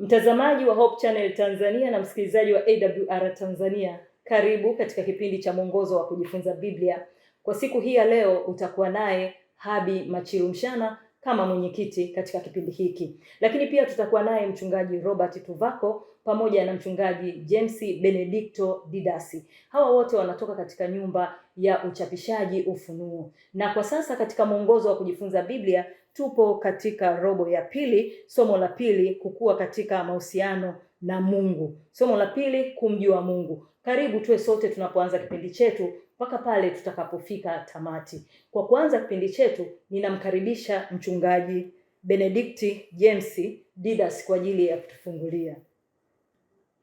Mtazamaji wa Hope Channel Tanzania na msikilizaji wa AWR Tanzania, karibu katika kipindi cha mwongozo wa kujifunza Biblia. Kwa siku hii ya leo utakuwa naye Habi Machilu Mshana kama mwenyekiti katika kipindi hiki. Lakini pia tutakuwa naye mchungaji Robert Tuvako pamoja na mchungaji James Benedicto Didasi. Hawa wote wanatoka katika nyumba ya uchapishaji Ufunuo. Na kwa sasa katika mwongozo wa kujifunza Biblia tupo katika robo ya pili, somo la pili, kukua katika mahusiano na Mungu. Somo la pili, kumjua Mungu. Karibu tuwe sote tunapoanza kipindi chetu mpaka pale tutakapofika tamati. Kwa kuanza kipindi chetu, ninamkaribisha mchungaji Benedicti James Didas kwa ajili ya kutufungulia.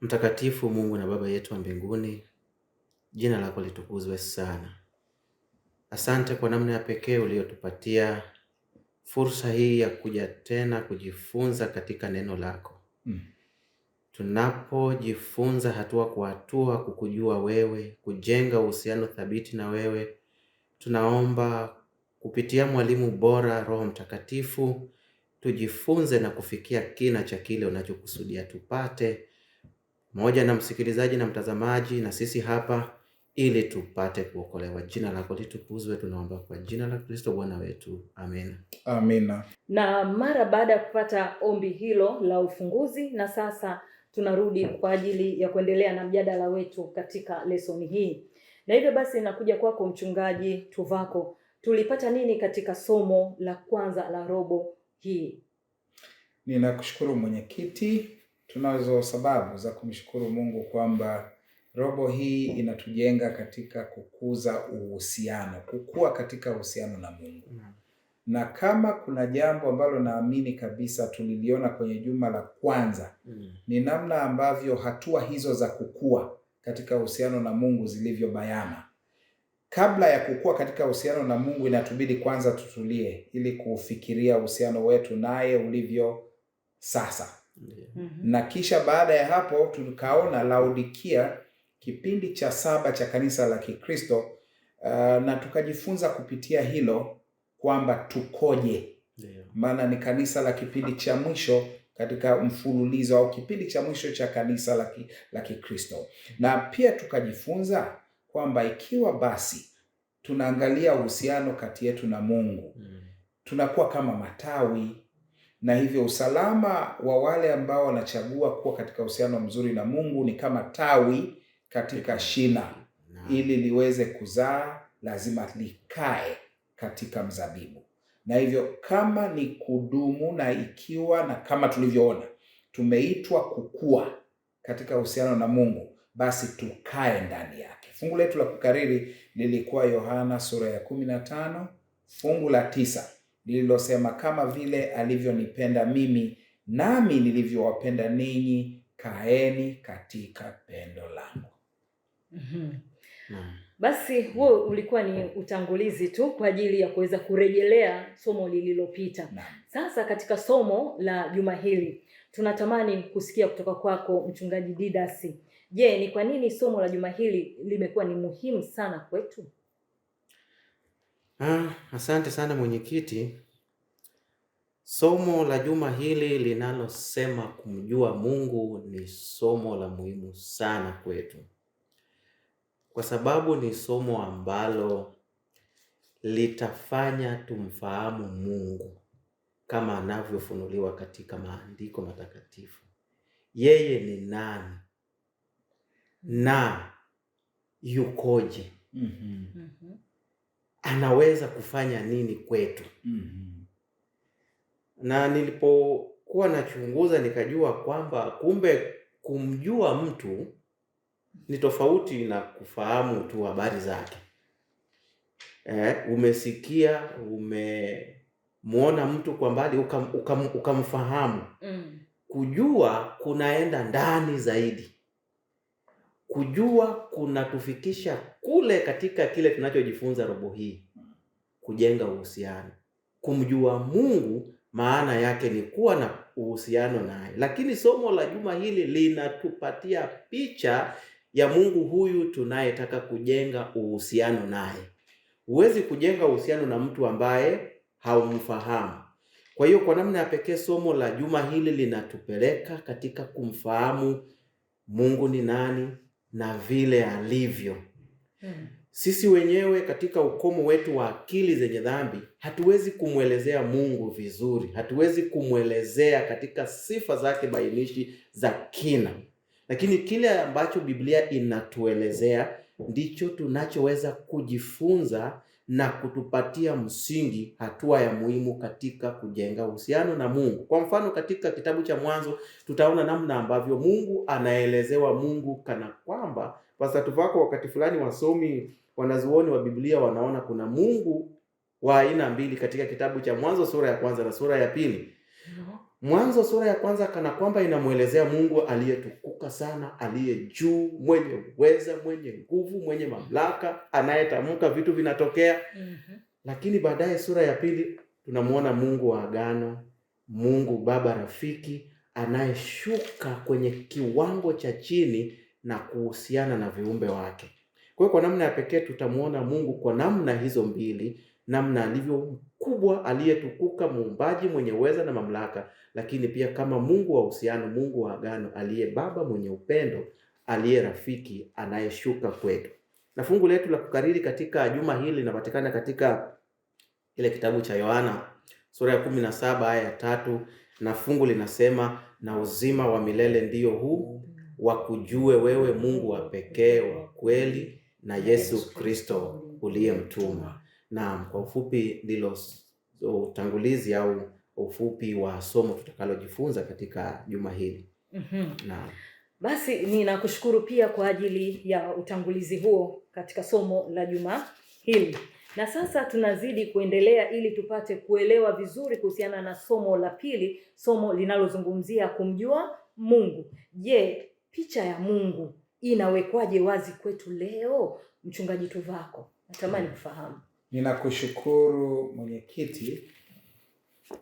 Mtakatifu Mungu na Baba yetu wa mbinguni, jina lako litukuzwe sana. Asante kwa namna ya pekee uliyotupatia fursa hii ya kuja tena kujifunza katika neno lako. Tunapojifunza hatua kwa hatua kukujua wewe, kujenga uhusiano thabiti na wewe, tunaomba kupitia mwalimu bora Roho Mtakatifu tujifunze na kufikia kina cha kile unachokusudia tupate, moja na msikilizaji na mtazamaji na sisi hapa, ili tupate kuokolewa. Jina lako litukuzwe, tunaomba kwa jina la Kristo Bwana wetu. Amen. Amina. Na mara baada ya kupata ombi hilo la ufunguzi, na sasa tunarudi kwa ajili ya kuendelea na mjadala wetu katika lesoni hii. Na hivyo basi nakuja kwako mchungaji Tuvako. Tulipata nini katika somo la kwanza la robo hii? Ninakushukuru mwenyekiti. Tunazo sababu za kumshukuru Mungu kwamba robo hii inatujenga katika kukuza uhusiano, kukua katika uhusiano na Mungu. Na kama kuna jambo ambalo naamini kabisa tuliliona kwenye juma la kwanza, ni namna ambavyo hatua hizo za kukua katika uhusiano na Mungu zilivyo bayana. Kabla ya kukua katika uhusiano na Mungu, inatubidi kwanza tutulie ili kufikiria uhusiano wetu naye ulivyo sasa. Na kisha baada ya hapo tukaona Laodikia, kipindi cha 7 cha kanisa la Kikristo, na tukajifunza kupitia hilo kwamba tukoje. Maana ni kanisa la kipindi cha mwisho katika mfululizo au kipindi cha mwisho cha kanisa la Kikristo. Na pia tukajifunza kwamba ikiwa basi tunaangalia uhusiano kati yetu na Mungu, tunakuwa kama matawi, na hivyo usalama wa wale ambao wanachagua kuwa katika uhusiano mzuri na Mungu ni kama tawi katika shina. Ili liweze kuzaa lazima likae katika mzabibu. Na hivyo kama ni kudumu, na ikiwa na kama tulivyoona tumeitwa kukua katika uhusiano na Mungu, basi tukae ndani yake. Fungu letu la kukariri lilikuwa Yohana sura ya 15 fungu la 9, lililosema kama vile alivyonipenda mimi nami nilivyowapenda ninyi, kaeni katika pendo langu. Basi huo ulikuwa ni utangulizi tu kwa ajili ya kuweza kurejelea somo lililopita. Sasa katika somo la juma hili tunatamani kusikia kutoka kwako mchungaji Didasi. Je, ni kwa nini somo la juma hili limekuwa ni muhimu sana kwetu? Asante sana mwenyekiti. Somo la juma hili linalosema kumjua Mungu ni somo la muhimu sana kwetu, kwa sababu ni somo ambalo litafanya tumfahamu Mungu kama anavyofunuliwa katika maandiko matakatifu. Yeye ni nani na yukoje? Anaweza kufanya nini kwetu? Na nilipokuwa nachunguza nikajua kwamba kumbe kumjua mtu ni tofauti na kufahamu tu habari zake. Umesikia, umemuona mtu kwa mbali ukamfahamu. Kujua kunaenda ndani zaidi. Kujua kunatufikisha kule katika kile tunachojifunza robo hii, kujenga uhusiano. Kumjua Mungu maana yake ni kuwa na uhusiano naye. Lakini somo la juma hili linatupatia picha ya Mungu huyu tunayetaka kujenga uhusiano naye. Huwezi kujenga uhusiano na mtu ambaye haumfahamu. Kwa hiyo kwa namna ya pekee somo la juma hili linatupeleka katika kumfahamu Mungu ni nani na vile alivyo. Sisi wenyewe katika ukomo wetu wa akili zenye dhambi hatuwezi kumwelezea Mungu vizuri, hatuwezi kumwelezea katika sifa zake bainishi za kina. Lakini kile ambacho Biblia inatuelezea ndicho tunachoweza kujifunza na kutupatia msingi, hatua ya muhimu katika kujenga uhusiano na Mungu. Kwa mfano, katika kitabu cha Mwanzo tutaona namna ambavyo Mungu anaelezewa Mungu kana kwamba pasatuvako wakati fulani wasomi wanazuoni wa Biblia wanaona kuna Mungu wa aina mbili katika kitabu cha Mwanzo sura ya kwanza na sura ya pili. Mwanzo sura ya kwanza kana kwamba inamuelezea Mungu aliyetukuka sana, aliye juu, mwenye uweza, mwenye nguvu, mwenye mamlaka, anayetamka vitu vinatokea. Lakini baadaye sura ya pili tunamuona Mungu wa agano, Mungu Baba rafiki, anayeshuka kwenye kiwango cha chini na kuhusiana na viumbe wake. Kwa hiyo kwa namna ya pekee tutamuona Mungu kwa namna hizo mbili, namna alivyo mkubwa, aliyetukuka, muumbaji, mwenye uweza na mamlaka, lakini pia kama Mungu wa uhusiano, Mungu wa agano, aliye Baba mwenye upendo, aliye rafiki, anayeshuka kwetu. Na fungu letu la kukariri katika juma hili linapatikana katika ile kitabu cha Yohana sura ya 17 aya ya 3, na fungu linasema, na uzima wa milele ndio huu, wakujue wewe Mungu wa pekee wa kweli na Yesu Kristo uliyemtuma. Na kwa ufupi ndilo utangulizi au ufupi wa somo tutakalojifunza katika juma hili. Naam. Basi ninakushukuru pia kwa ajili ya utangulizi huo katika somo la juma hili. Na sasa tunazidi kuendelea ili tupate kuelewa vizuri kuhusiana na somo la pili, somo linalozungumzia kumjua Mungu. Je, picha ya Mungu inawekwaje wazi kwetu leo? Mchungaji Tuvako, natamani kufahamu. Ninakushukuru mwenyekiti.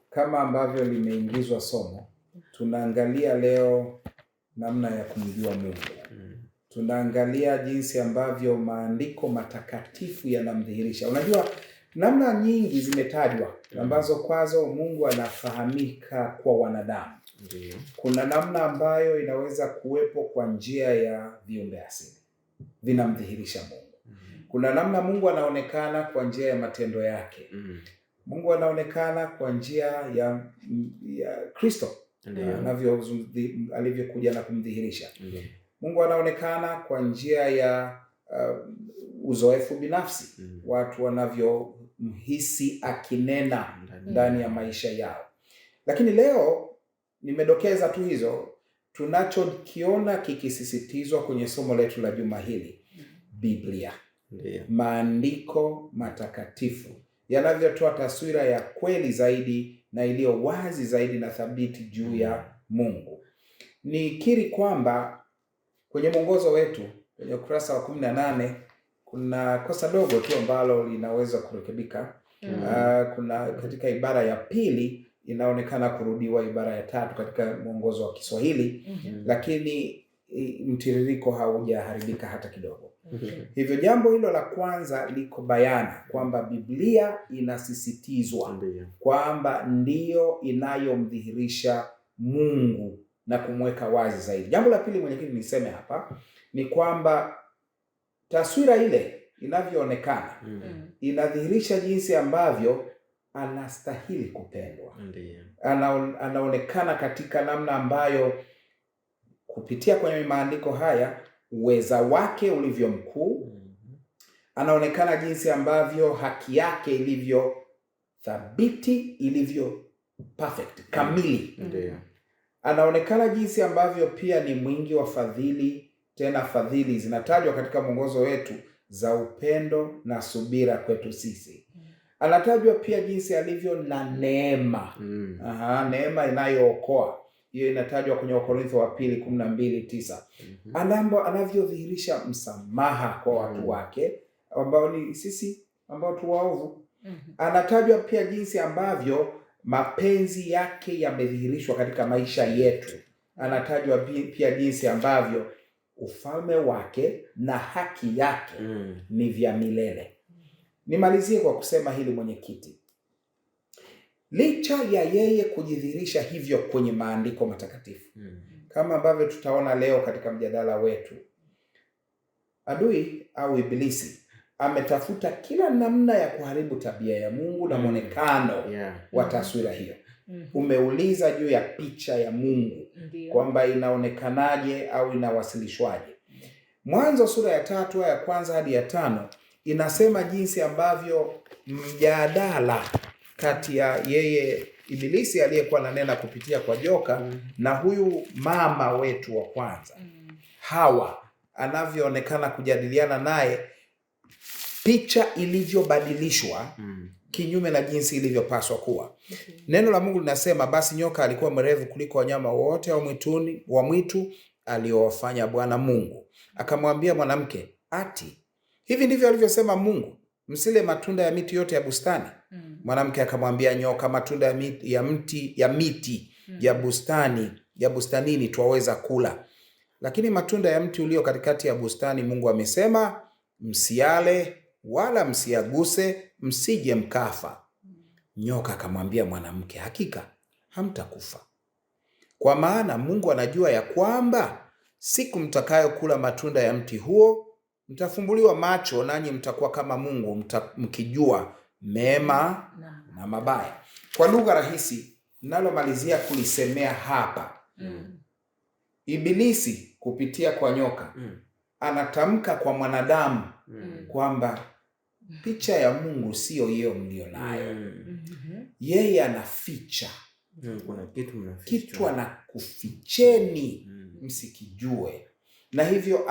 Kama ambavyo limeingizwa somo, tunaangalia leo namna ya kumjua Mungu. Tunaangalia jinsi ambavyo maandiko matakatifu yanamdhihirisha. Unajua, namna nyingi zimetajwa ambazo kwazo Mungu anafahamika kwa wanadamu. Kuna namna ambayo inaweza kuwepo kwa njia ya viumbe asili, vinamdhihirisha Mungu. Kuna namna Mungu anaonekana kwa njia ya matendo yake. Mungu anaonekana kwa njia ya Kristo, alivyokuja na kumdhihirisha. Mungu anaonekana kwa njia ya uzoefu binafsi, watu wanavyomhisi akinena ndani ya maisha yao. Lakini leo nimedokeza tu hizo. Tunachokiona kikisisitizwa kwenye somo letu la juma hili, Biblia, maandiko matakatifu yanavyotoa taswira ya kweli zaidi na iliyo wazi zaidi na thabiti juu ya Mungu. Nikiri kwamba kwenye mwongozo wetu kwenye ukurasa wa 18 kuna kosa dogo tu ambalo linaweza kurekebika. Kuna katika ibara ya pili inaonekana kurudiwa ibara ya 3 katika mwongozo wa Kiswahili, lakini mtiririko haujaharibika hata kidogo. Hivyo jambo hilo la kwanza liko bayana kwamba Biblia inasisitizwa kwamba ndiyo inayomdhihirisha Mungu na kumweka wazi zaidi. Jambo la pili mwenyekiti niseme hapa ni kwamba taswira ile inavyoonekana inadhihirisha jinsi ambavyo anastahili kupendwa. Anaonekana katika namna ambayo kupitia kwenye maandiko haya uweza wake ulivyo mkuu. Anaonekana jinsi ambavyo haki yake ilivyo thabiti, ilivyo perfect, kamili. Anaonekana jinsi ambavyo pia ni mwingi wa fadhili, tena fadhili zinatajwa katika mwongozo wetu za upendo na subira kwetu sisi. Anatajwa pia jinsi alivyo na neema. Neema inayookoa. Hiyo inatajwa kwenye Wakorintho wa pili 12:9. Anavyodhihirisha msamaha kwa watu wake ambao ni sisi ambao tu waovu. Anatajwa pia jinsi ambavyo mapenzi yake yamedhihirishwa katika maisha yetu. Anatajwa pia jinsi ambavyo ufalme wake na haki yake ni vya milele. Nimalizie kwa kusema hili mwenyekiti. licha ya yeye kujidhihirisha hivyo kwenye maandiko matakatifu. Kama ambavyo tutaona leo katika mjadala wetu, adui au ibilisi ametafuta kila namna ya kuharibu tabia ya Mungu na mwonekano wa taswira hiyo. Umeuliza juu ya picha ya Mungu, kwamba inaonekanaje au inawasilishwaje. Mwanzo sura ya 3 aya ya 1 hadi ya 5 inasema jinsi ambavyo mjadala kati ya yeye ibilisi aliyekuwa ananena kupitia kwa joka na huyu mama wetu wa kwanza Hawa anavyoonekana kujadiliana naye, picha ilivyobadilishwa kinyume na jinsi ilivyopaswa kuwa. Neno la Mungu linasema, basi nyoka alikuwa mrefu kuliko wanyama wote wa mwitu aliowafanya Bwana Mungu. Akamwambia mwanamke, ati hivi ndivyo alivyosema Mungu, msile matunda ya miti yote ya bustani? Mwanamke akamwambia nyoka, matunda ya miti ya bustanini twaweza kula, lakini matunda ya mti ulio katikati ya bustani Mungu amesema, msiale wala msiaguse, msije mkafa. Nyoka akamwambia mwanamke, hakika hamtakufa, kwa maana Mungu anajua ya kwamba siku mtakayokula matunda ya mti huo mtafumbuliwa macho, nanyi mtakuwa kama Mungu, mkijua mema na mabaya. Kwa lugha rahisi, nalomalizia kulisemea hapa, ibilisi kupitia kwa nyoka anatamka kwa mwanadamu kwamba picha ya Mungu sio hiyo mlio nayo. Yeye anaficha kuna kitu, anakuficheni msikijue, na hivyo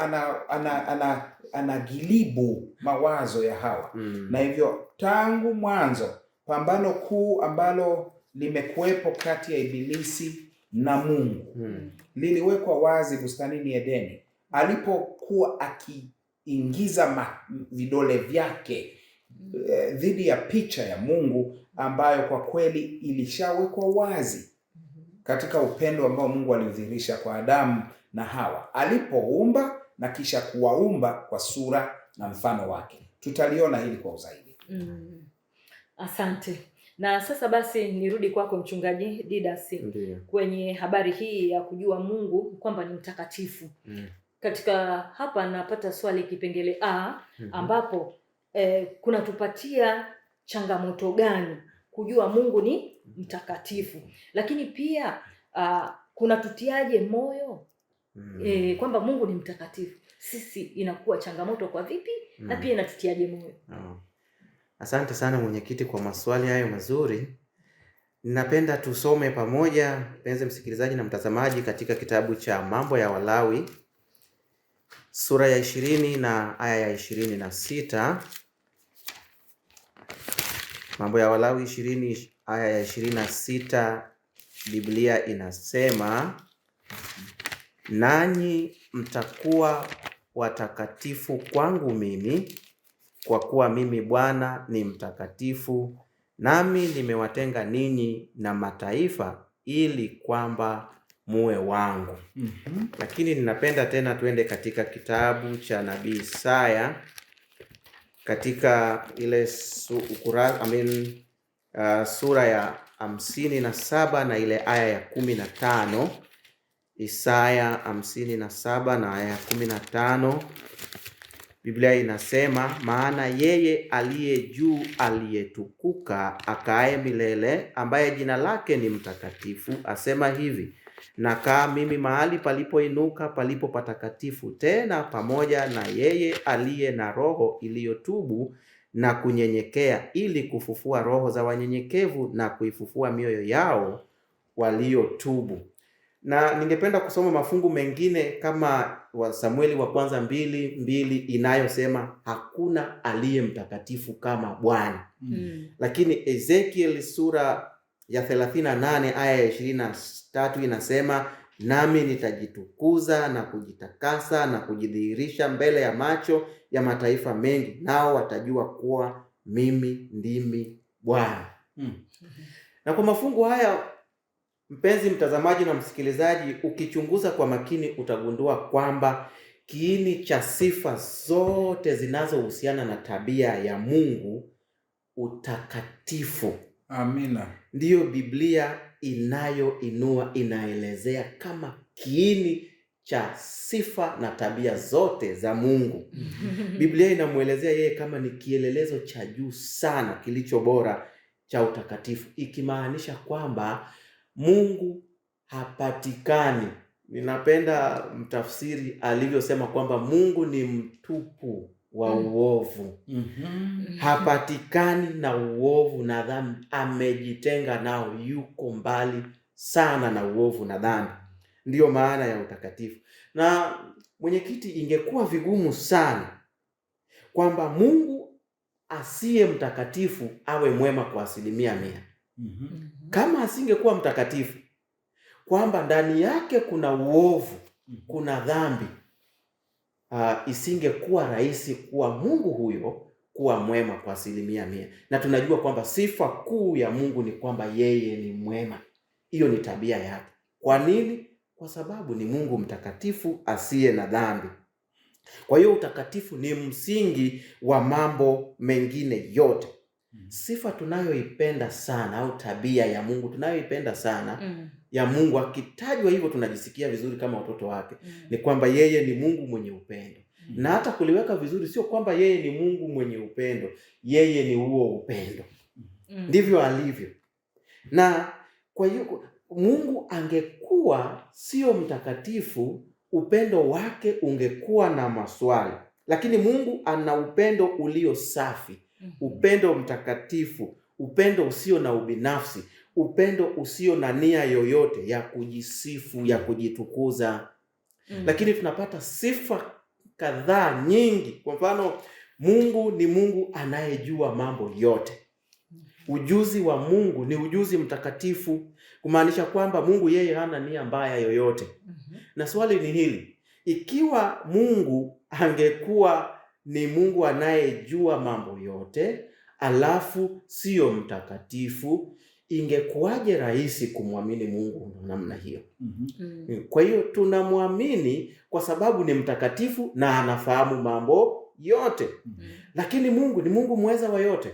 anagilibu mawazo ya Hawa. Na hivyo tangu mwanzo, pambano kuu ambalo limekuwepo kati ya ibilisi na Mungu liliwekwa wazi bustanini Edeni, alipokuwa akiingiza vidole vyake dhidi ya picha ya Mungu ambayo kwa kweli ilishawekwa wazi katika upendo ambao Mungu aliudhihirisha kwa Adamu na Hawa alipoumba na kisha kuwaumba kwa sura na mfano wake. Tutaliona hili kwa uzaidi. Asante. Na sasa basi nirudi kwako Mchungaji Didas, kwenye habari hii ya kujua Mungu kwamba ni mtakatifu. Katika hapa napata swali kipengele A ambapo kunatupatia changamoto gani kujua Mungu ni mtakatifu, lakini pia kunatutiaje moyo kwamba Mungu ni mtakatifu, sisi inakuwa changamoto kwa vipi na pia inatutiaje moyo? Asante sana mwenyekiti kwa maswali hayo mazuri. Ninapenda tusome pamoja, mpenzi msikilizaji na mtazamaji, katika kitabu cha Mambo ya Walawi sura ya 20 na aya ya 26. Mambo ya Walawi 20 aya ya 26, Biblia inasema, nanyi mtakuwa watakatifu kwangu mimi, kwa kuwa mimi Bwana ni mtakatifu, nami nimewatenga ninyi na mataifa ili kwamba muwe wangu. Lakini ninapenda tena tuende katika kitabu cha nabii Isaya katika ile sura ya 57 na ile aya ya 15. Isaya 57 na aya ya 15. Biblia inasema, maana yeye aliye juu aliyetukuka akae milele, ambaye jina lake ni mtakatifu, asema hivi, nakaa mimi mahali palipoinuka palipo patakatifu, tena pamoja na yeye aliye na roho iliyotubu na kunyenyekea, ili kufufua roho za wanyenyekevu na kuifufua mioyo yao waliotubu. Na ningependa kusoma mafungu mengine kama wa Samueli wa kwanza 2:2 inayosema hakuna aliye mtakatifu kama Bwana. Lakini Ezekiel sura ya 38 aya ya 23 inasema, nami nitajitukuza na kujitakasa na kujidhihirisha mbele ya macho ya mataifa mengi, nao watajua kuwa mimi ndimi Bwana. Na kwa mafungu haya, mpenzi mtazamaji na msikilizaji, ukichunguza kwa makini utagundua kwamba kiini cha sifa zote zinazohusiana na tabia ya Mungu, utakatifu. Amina. ndiyo Biblia inaelezea kama kiini cha sifa na tabia zote za Mungu. Biblia inamuelezea yeye kama ni kielelezo cha juu sana kilicho bora cha utakatifu, ikimaanisha kwamba Mungu hapatikani. Ninapenda mtafsiri alivyosema kwamba Mungu ni mtupu wa uovu. Hapatikani na uovu na dhambi, amejitenga nao, yuko mbali sana na uovu na dhambi. Ndiyo maana ya utakatifu. Na mwenyekiti, ingekuwa vigumu sana kwamba Mungu asiye mtakatifu awe mwema kwa 100%. Kama asingekuwa mtakatifu, kwamba ndani yake kuna uovu, kuna dhambi, isingekuwa rahisi kuwa Mungu huyo kuwa mwema kwa 100%. Na tunajua kwamba sifa kuu ya Mungu ni kwamba yeye ni mwema. Hiyo ni tabia yake. Kwa nini? Kwa sababu ni Mungu mtakatifu asiye na dhambi. Kwa hiyo utakatifu ni msingi wa mambo mengine yote. Sifa tunayoipenda sana, au tabia ya Mungu tunayoipenda sana ya Mungu, akitajwa hivyo tunajisikia vizuri kama watoto wake, ni kwamba yeye ni Mungu mwenye upendo. Na hata kuliweka vizuri, sio kwamba yeye ni Mungu mwenye upendo, yeye ni huo upendo. Ndivyo alivyo. Na kwa hiyo Mungu angekuwa sio mtakatifu, upendo wake ungekuwa na maswali. Lakini Mungu ana upendo ulio safi, upendo mtakatifu, upendo usio na ubinafsi, upendo usio na nia yoyote ya kujisifu, ya kujitukuza. Lakini tunapata sifa kadhaa nyingi. Kwa mfano, Mungu ni Mungu anayejua mambo yote. Ujuzi wa Mungu ni ujuzi mtakatifu, kumaanisha kwamba Mungu yeye hana nia mbaya yoyote. Na swali ni hili: ikiwa Mungu angekuwa ni Mungu anayejua mambo yote alafu sio mtakatifu, ingekuwaje rahisi kumwamini Mungu namna hiyo? Kwa hiyo tunamwamini kwa sababu ni mtakatifu na anafahamu mambo yote. Lakini Mungu ni Mungu mweza wa yote.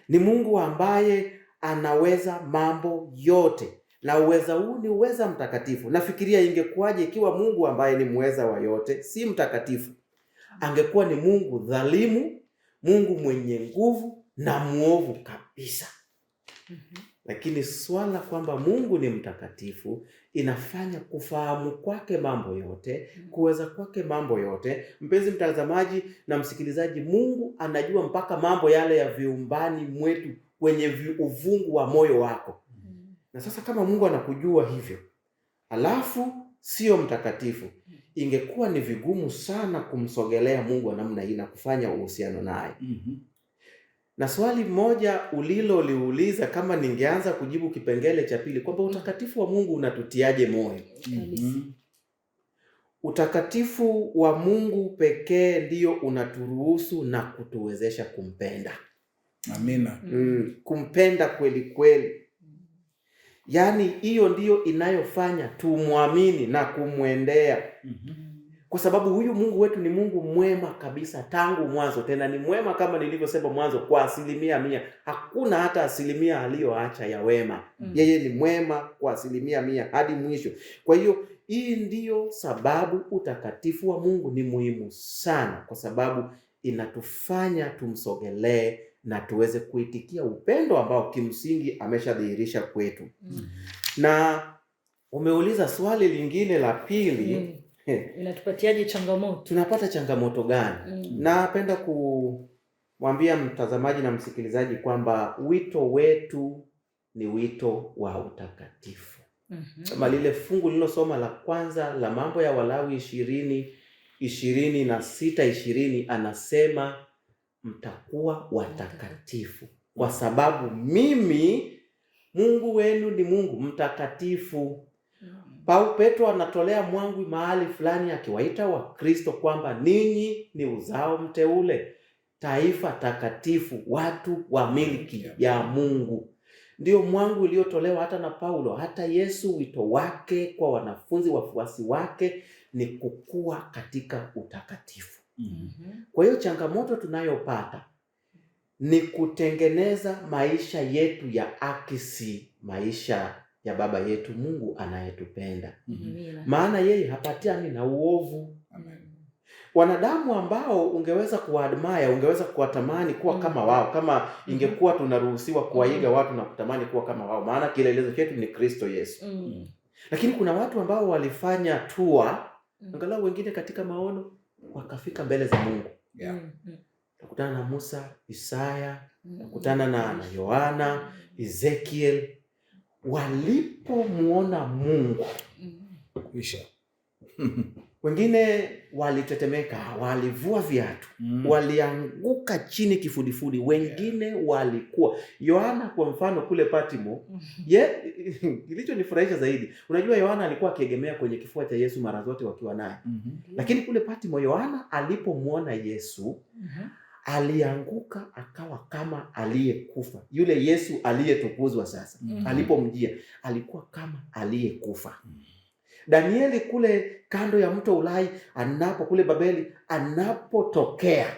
Ni Mungu ambaye anaweza mambo yote, na uweza huu ni uweza mtakatifu. Nafikiria ingekuwaje ikiwa Mungu ambaye ni mweza wa yote si mtakatifu? Angekuwa ni Mungu dhalimu, Mungu mwenye nguvu na muovu kabisa. Lakini swala kwamba Mungu ni mtakatifu inafanya kufahamu kwake mambo yote, kuweza kwake mambo yote. Mpenzi mtazamaji na msikilizaji, Mungu anajua mpaka mambo yale ya viumbani mwetu, kwenye uvungu wa moyo wako. Na sasa kama Mungu anakujua hivyo, alafu sio mtakatifu, ingekuwa ni vigumu sana kumsogelea Mungu wa namna hii na kufanya uhusiano naye. Na swali moja uliloliuliza, kama ningeanza kujibu kipengele cha pili, kwamba utakatifu wa Mungu unatutiaje moyo? Utakatifu wa Mungu pekee ndio unaturuhusu na kutuwezesha kumpenda. Amina. Kumpenda kweli kweli. Yaani hiyo ndiyo inayofanya tumwamini na kumwendea. Kwa sababu huyu Mungu wetu ni Mungu mwema kabisa tangu mwanzo. Tena ni mwema kama nilivyosema mwanzo kwa 100%. Hakuna hata 1% aliyoacha ya wema. Yeye ni mwema kwa 100% hadi mwisho. Kwa hiyo hii ndiyo sababu utakatifu wa Mungu ni muhimu sana, kwa sababu inatufanya tumsogelee na tuweze kuitikia upendo ambao kimsingi ameshadhihirisha kwetu. Na umeuliza swali lingine la pili, inatupatiaje changamoto? Tunapata changamoto gani? Napenda kumwambia mtazamaji na msikilizaji kwamba wito wetu ni wito wa utakatifu. Kama lile fungu lililosoma la kwanza la Mambo ya Walawi 20:26-20 anasema mtakuwa watakatifu kwa sababu mimi Mungu wenu ni Mungu mtakatifu. Petro anatolea mwangwi mahali fulani akiwaita Wakristo kwamba ninyi ni uzao mteule, taifa takatifu, watu wa milki ya Mungu. Ndio mwangu uliotolewa hata na Paulo, hata Yesu. Wito wake kwa wanafunzi, wafuasi wake, ni kukua katika utakatifu. Kwa hiyo changamoto tunayopata ni kutengeneza maisha yetu ya akisi maisha ya Baba yetu Mungu anayetupenda. Maana yeye hapatiani na uovu. Amen. Wanadamu ambao ungeweza kuwaadmire, ungeweza kuwatamani kuwa kama wao, kama ingekuwa tunaruhusiwa kuwaiga watu na kutamani kuwa kama wao, maana kielelezo chetu ni Kristo Yesu. Lakini kuna watu ambao walifanya tua, angalau wengine katika maono, wakafika mbele za Mungu. Tukutana na Musa, Isaya, tukutana na Yohana, Ezekiel. Walipomuona Mungu, Kisha wengine walitetemeka, walivua viatu, walianguka chini kifudifudi, wengine walikuwa. Yohana kwa mfano kule Patmo, kilichonifurahisha zaidi, unajua Yohana alikuwa akiegemea kwenye kifua cha Yesu mara zote wakiwa naye. Lakini kule Patmo Yohana alipomuona Yesu, alianguka akawa kama aliyekufa. Yule Yesu aliyetukuzwa sasa, alipomjia alikuwa kama aliyekufa. Danieli kule kando ya mto Ulai, kule Babeli anapotokea,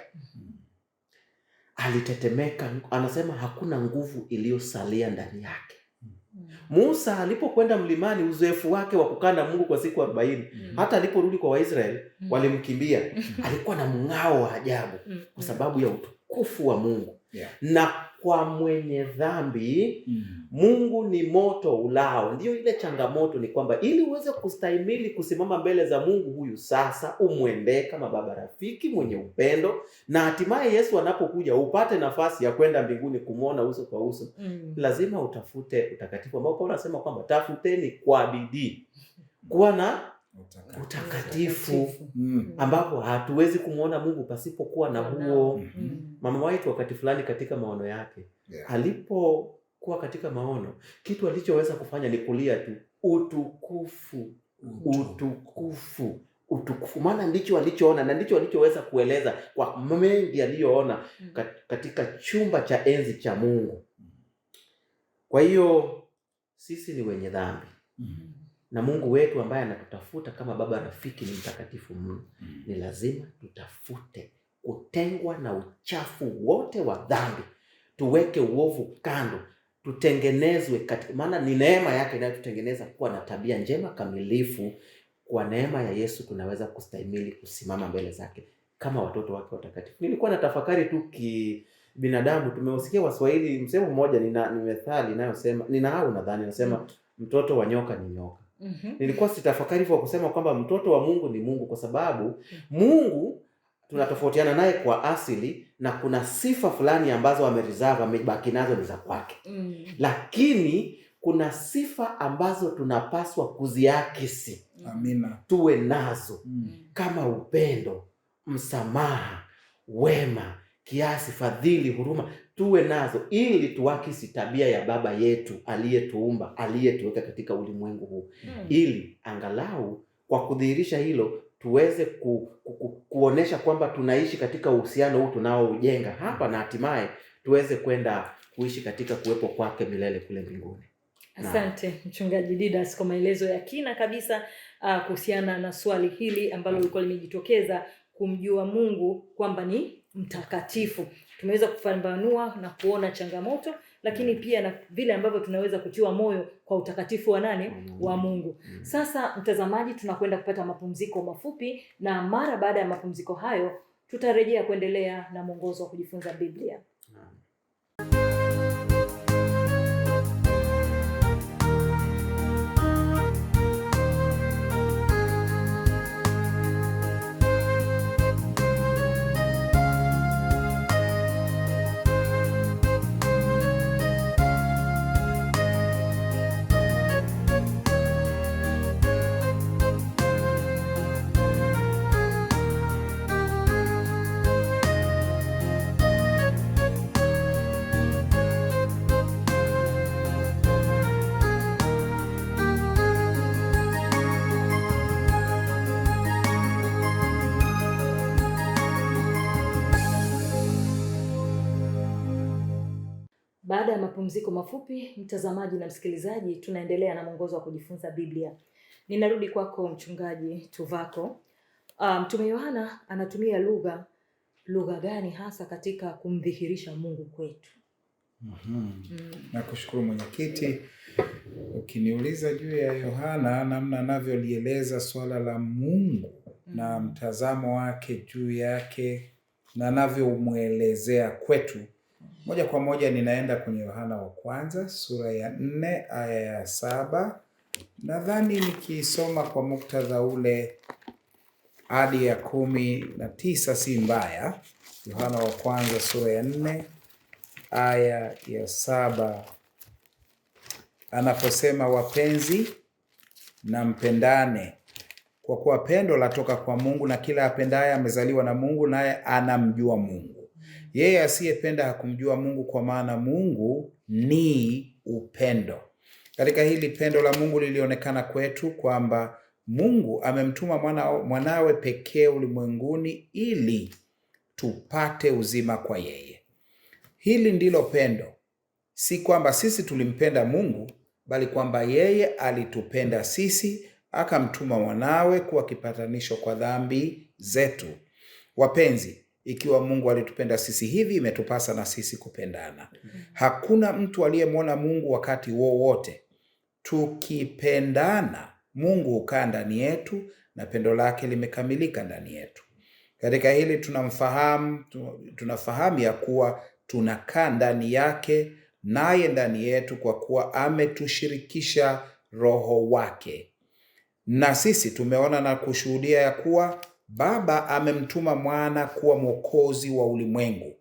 alitetemeka, anasema hakuna nguvu iliyosalia ndani yake. Musa alipokwenda mlimani, uzoefu wake wa kukaa na Mungu kwa siku 40, hata aliporudi kwa Waisraeli walimkimbia, alikuwa na mng'ao wa ajabu kwa sababu ya utukufu wa Mungu. Na kwa mwenye dhambi, Mungu ni moto ulao. Ndio ile changamoto ni kwamba ili uweze kustahimili kusimama mbele za Mungu huyu sasa, umwendee kama baba rafiki mwenye upendo, na hatimaye Yesu anapokuja upate nafasi ya kwenda mbinguni kumwona uso kwa uso. Lazima utafute utakatifu, ambao Paulo anasema kwamba tafuteni kwa bidii kuwa na utakatifu, ambapo hatuwezi kumwona Mungu pasipokuwa na huo. Mama wetu wakati fulani katika maono yake, alipokuwa katika maono, kitu alichoweza kufanya ni kulia tu, utukufu, utukufu, utukufu. Maana ndicho alichoona na ndicho alichoweza kueleza kwa mengi aliyoona katika chumba cha enzi cha Mungu. Kwa hiyo sisi ni wenye dhambi. Na Mungu wetu ambaye anatutafuta kama baba rafiki ni mtakatifu mno. Ni lazima tutafute kutengwa na uchafu wote wa dhambi, tuweke uovu kando, tutengenezwe maana ni neema yake inayotutengeneza kuwa na tabia njema kamilifu. Kwa neema ya Yesu tunaweza kustahimili kusimama mbele zake kama watoto wake watakatifu. Nilikuwa na tafakari tu binadamu, tumeusikia Waswahili msemo mmoja, ni methali inayosema, nadhani nasema mtoto wa nyoka ni nyoka. Nilikuwa sitafakari kwa kusema kwamba mtoto wa Mungu ni Mungu, kwa sababu Mungu tunatofautiana naye kwa asili, na kuna sifa fulani ambazo amereserve, amebaki nazo ni za kwake. Lakini kuna sifa ambazo tunapaswa kuziakisi. Amina. Tuwe nazo kama upendo, msamaha, wema, kiasi, fadhili, huruma. Tuwe nazo ili tuakisi tabia ya baba yetu aliyetuumba, aliyetuweka katika ulimwengu huu. Ili angalau kwa kudhihirisha hilo tuweze kuonesha kwamba tunaishi katika uhusiano huu tunaoujenga hapa, na hatimaye tuweze kwenda kuishi katika kuwepo kwake milele kule mbinguni. Asante Mchungaji Didas kwa maelezo ya kina kabisa kuhusiana na swali hili ambalo lilikuwa limejitokeza, kumjua Mungu kwamba ni mtakatifu. Tumeweza kupambanua na kuona changamoto, lakini pia na vile ambavyo tunaweza kutiwa moyo kwa utakatifu wa nani? Wa Mungu. Sasa mtazamaji, tunakwenda kupata mapumziko mafupi, na mara baada ya mapumziko hayo tutarejea kuendelea na mwongozo wa kujifunza Biblia. Baada ya mapumziko mafupi, mtazamaji na msikilizaji, tunaendelea na mwongozo wa kujifunza Biblia. Ninarudi kwako Mchungaji Tuvako. Mtume Yohana anatumia lugha lugha gani hasa katika kumdhihirisha Mungu kwetu? Nakushukuru mwenyekiti. Ukiniuliza juu ya Yohana, namna anavyolieleza swala la Mungu na mtazamo wake juu yake na anavyomwelezea kwetu, moja kwa moja ninaenda kwenye Yohana wa kwanza sura ya 4 aya ya 7. Nadhani nikisoma kwa muktadha ule hadi ya 19 si mbaya. Yohana wa kwanza sura ya 4 aya ya 7, anaposema, wapenzi na mpendane, kwa kuwa pendo latoka kwa Mungu, na kila apendaye amezaliwa na Mungu, naye anamjua Mungu. Yeye asiyependa hakumjua Mungu, kwa maana Mungu ni upendo. Katika hili pendo la Mungu lilionekana kwetu, kwamba Mungu amemtuma mwanawe pekee ulimwenguni ili tupate uzima kwa yeye. Hili ndilo pendo, si kwamba sisi tulimpenda Mungu, bali kwamba yeye alitupenda sisi, akamtuma mwanawe kuwa kipatanisho kwa dhambi zetu. Wapenzi, ikiwa Mungu alitupenda sisi hivi, imetupasa na sisi kupendana. Hakuna mtu aliyemwona Mungu wakati wowote. Tukipendana, Mungu hukaa ndani yetu na pendo lake limekamilika ndani yetu. Katika hili tunafahamu ya kuwa tunakaa ndani yake, naye ndani yetu, kwa kuwa ametushirikisha Roho wake. Na sisi tumeona na kushuhudia ya kuwa Baba amemtuma mwana kuwa mwokozi wa ulimwengu.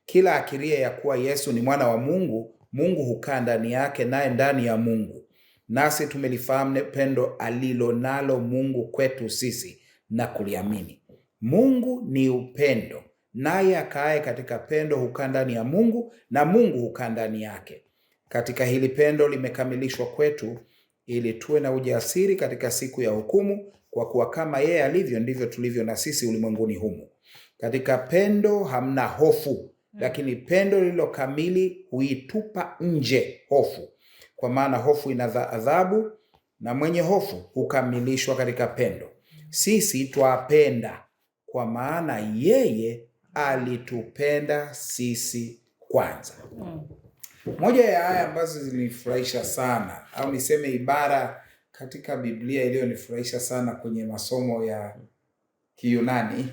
Kila akiria ya kuwa Yesu ni mwana wa Mungu, Mungu hukaa ndani yake, naye ndani ya Mungu. Nasi tumelifahamu pendo alilonalo Mungu kwetu sisi na kuliamini. Mungu ni upendo, naye akaaye katika pendo hukaa ndani ya Mungu, na Mungu hukaa ndani yake. Katika hili pendo limekamilishwa kwetu, ili tuwe na ujasiri katika siku ya hukumu, kwa kuwa kama yeye alivyo ndivyo tulivyo na sisi ulimwenguni humu. Katika pendo hamna hofu, lakini pendo lililo kamili huitupa nje hofu, kwa maana hofu ina adhabu, na mwenye hofu hukamilishwa katika pendo. Sisi twapenda kwa maana yeye alitupenda sisi kwanza. Moja ya aya ambazo zilinifurahisha sana, au niseme ibara katika Biblia iliyonifurahisha sana kwenye masomo ya Kiyunani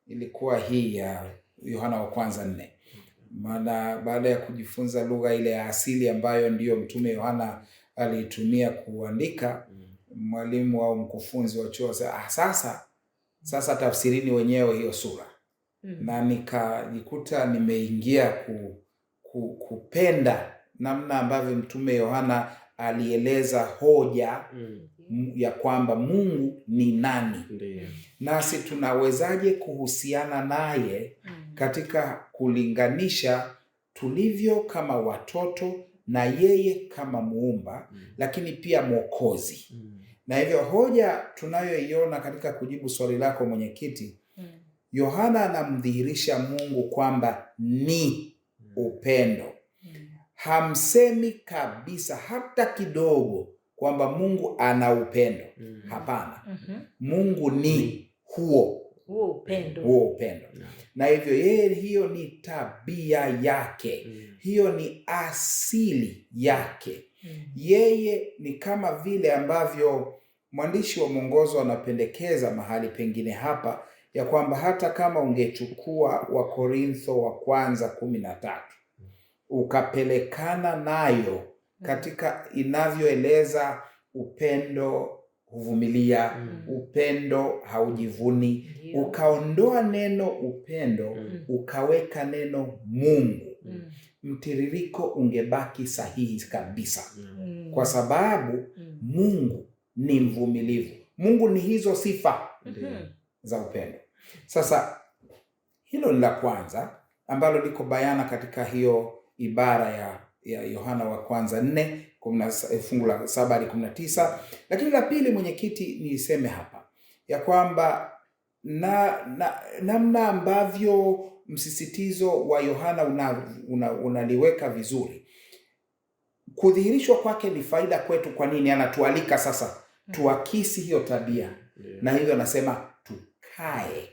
ilikuwa hii ya Yohana wa kwanza 4. Maana baada ya kujifunza lugha ile ya asili ambayo ndiyo mtume Yohana alitumia kuandika, mwalimu au mkufunzi wa chuo sasa tafsirini wenyewe hiyo sura. Na nikajikuta nimeingia kupenda namna ambavyo mtume Yohana alieleza hoja ya kwamba Mungu ni nani. Nasi tunawezaje kuhusiana naye katika kulinganisha tulivyo kama watoto na yeye kama muumba, lakini pia mwokozi. Na hivyo hoja tunayoiona katika kujibu swali lako mwenyekiti, Yohana anamdhihirisha Mungu kwamba ni upendo. Hamsemi kabisa hata kidogo kwamba Mungu ana upendo. Hapana. Mungu ni huo upendo. Na hivyo hiyo ni tabia yake. Hiyo ni asili yake. Yeye ni kama vile ambavyo mwandishi wa mwongozo anapendekeza mahali pengine hapa, ya kwamba hata kama ungechukua Wakorintho wa kwanza 13 ukapelekana nayo katika inavyoeleza upendo huvumilia, upendo haujivuni, ukaondoa neno upendo, ukaweka neno Mungu, mtiririko ungebaki sahihi kabisa. Kwa sababu Mungu ni mvumilivu. Mungu ni hizo sifa za upendo. Sasa hilo ni la kwanza ambalo liko bayana katika hiyo ibara ya Yohana wa kwanza 4 fungu la 7 hadi 19. Lakini la pili mwenyekiti, niseme hapa ya kwamba namna ambavyo msisitizo wa Yohana unaliweka vizuri, kudhihirishwa kwake ni faida kwetu. Kwa nini? Anatualika sasa tuakisi hiyo tabia. Na hivyo anasema tukae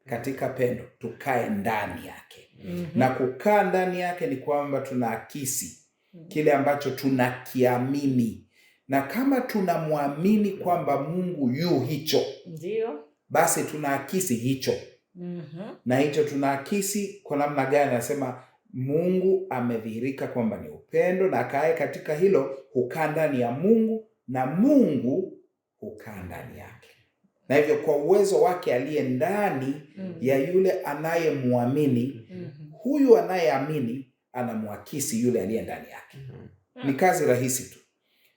katika pendo, tukae ndani yake. Na kukaa ndani yake ni kwamba tunaakisi kile ambacho tunakiamini, na kama tunamwamini kwamba Mungu yu hicho, ndio basi tunaakisi hicho. Na hicho tunaakisi kwa namna gani? Anasema Mungu amedhihirika kwamba ni upendo, na akae katika hilo hukaa ndani ya Mungu na Mungu hukaa ndani yake. Na hivyo kwa uwezo wake aliye ndani ya yule anayemwamini, huyu anayeamini anamwakisi yule aliye ndani yake. Ni kazi rahisi tu,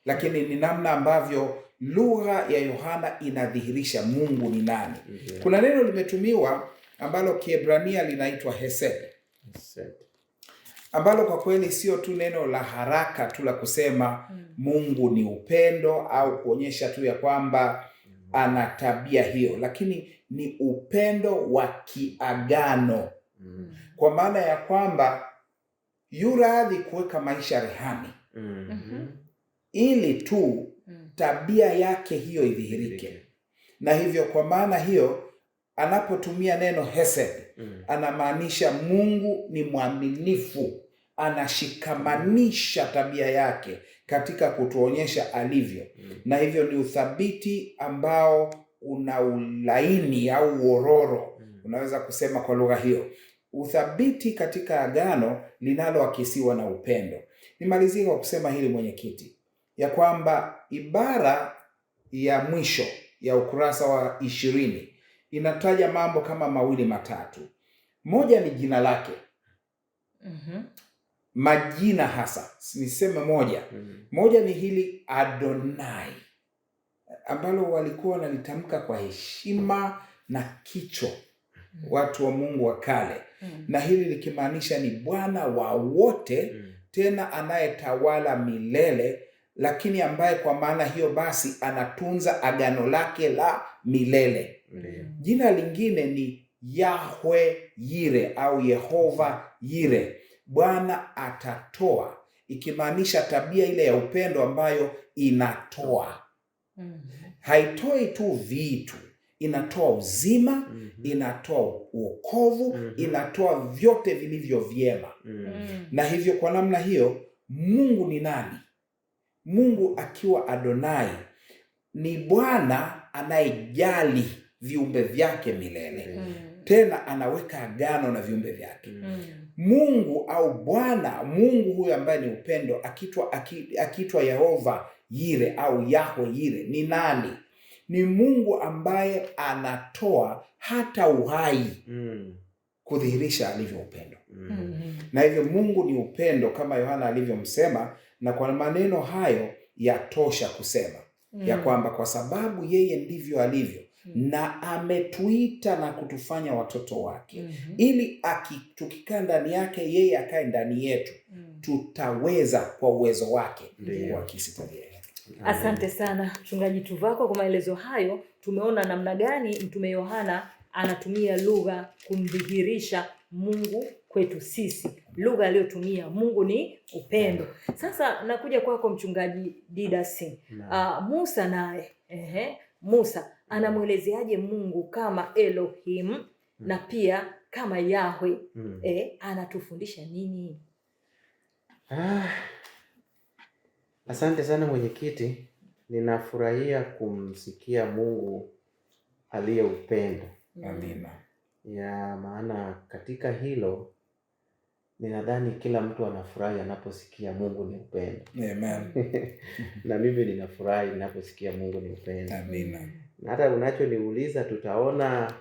lakini ni namna ambavyo lugha ya Yohana inadhihirisha Mungu ni nani. Kuna neno limetumiwa ambalo Kiebrania linaitwa hesed, ambalo kwa kweli sio tu neno la haraka tu la kusema Mungu ni upendo au kuonyesha tu ya kwamba ana tabia hiyo, lakini ni upendo wa kiagano. Kwa maana ya kwamba yu radhi kuweka maisha rehani ili tu tabia yake hiyo idhihirike. Na hivyo kwa maana hiyo anapotumia neno hesed, anamaanisha Mungu ni mwaminifu, anashikamanisha tabia yake katika kutuonyesha alivyo. Na hivyo ni uthabiti ambao una ulaini au uororo, unaweza kusema kwa lugha hiyo, uthabiti katika agano linaloakisiwa na upendo. Nimalizie kwa kusema hili, mwenyekiti, ya kwamba ibara ya mwisho ya ukurasa wa 20 inataja mambo kama mawili matatu. Moja ni jina lake. Majina hasa, niseme moja. Moja ni hili Adonai, ambalo walikuwa wanalitamka kwa heshima na kicho watu wa Mungu wa kale. Na hili likimaanisha ni Bwana wa wote, tena anayetawala milele, lakini ambaye kwa maana hiyo basi anatunza agano lake la milele. Jina lingine ni Yahweh Yire au Yehova Yire, Bwana atatoa, ikimaanisha tabia ile ya upendo ambayo inatoa. Haitoi tu vitu, inatoa uzima, inatoa uokovu, inatoa vyote vilivyo vyema. Na hivyo kwa namna hiyo Mungu ni nani? Mungu akiwa Adonai ni Bwana anayejali viumbe vyake milele. Tena anaweka agano na viumbe vyake. Mungu au Bwana, Mungu huyo ambaye ni upendo, akitwa Yehova Yire au Yahweh Yire, ni nani? Ni Mungu ambaye anatoa hata uhai kudhihirisha alivyo upendo. Na hivyo Mungu ni upendo kama Yohana alivyomsema, na kwa maneno hayo yatosha kusema ya kwamba kwa sababu yeye ndivyo alivyo na ametuita na kutufanya watoto wake, ili tukikaa ndani yake yeye akae ndani yetu, tutaweza kwa uwezo wake kuakisi tabia yake. Asante sana Mchungaji Tuvako kwa maelezo hayo. Tumeona namna gani Mtume Yohana anatumia lugha kumdhihirisha Mungu kwetu sisi. Lugha aliyotumia, Mungu ni upendo. Sasa nakuja kwako Mchungaji Didas. Musa naye, Musa anamwelezeaje Mungu kama Elohim na pia kama Yahweh? Anatufundisha nini? Asante sana mwenyekiti. Ninafurahia kumsikia Mungu aliye upendo. Amina. Ya maana katika hilo ninadhani kila mtu anafurahi anaposikia Mungu ni upendo. Amen. Na mimi ninafurahi ninaposikia Mungu ni upendo. Amina. Na hata unachoniuliza tutaona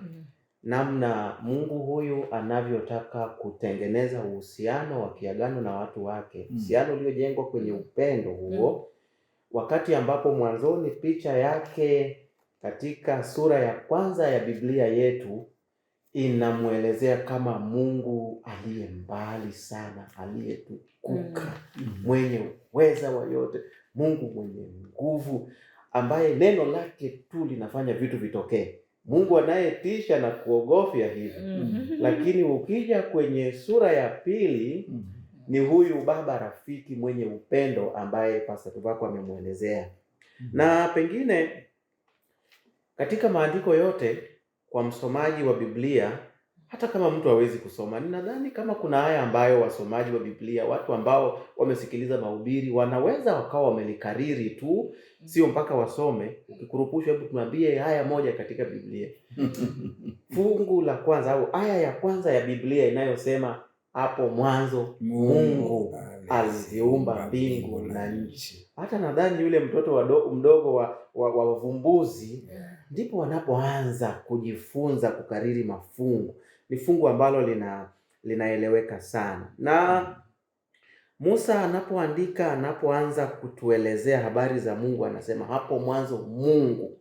namna Mungu huyu anavyotaka kutengeneza uhusiano wa kiagano na watu wake. Uhusiano uliojengwa kwenye upendo huo. Wakati ambapo mwanzoni picha yake katika sura ya kwanza ya Biblia yetu inamuelezea kama Mungu aliye mbali sana, aliyetukuka, mwenye uweza wa yote, Mungu mwenye nguvu, ambaye neno lake tu linafanya vitu vitokee. Mungu anayetisha na kuogofya hivi. Lakini ukija kwenye sura ya pili ni huyu baba rafiki mwenye upendo ambaye Pastor Tuvako amemuelezea. Na pengine katika maandiko yote kwa msomaji wa Biblia, hata kama mtu hawezi kusoma, ninadhani kama kuna haya ambayo wasomaji wa Biblia, watu ambao wamesikiliza mahubiri, wanaweza wakawa wamelikariri tu, sio mpaka wasome. Ukikurupushwa, hebu tuambie haya moja katika Biblia. Fungu la kwanza au aya ya kwanza ya Biblia inayosema hapo mwanzo Mungu aliziumba mbingu na nchi. Hata nadhani yule mtoto mdogo wa wavumbuzi ndipo wanapoanza kujifunza kukariri mafungu. Ni fungu ambalo linaeleweka sana. Na Musa anapoanza kutuelezea habari za Mungu, anasema hapo mwanzo Mungu,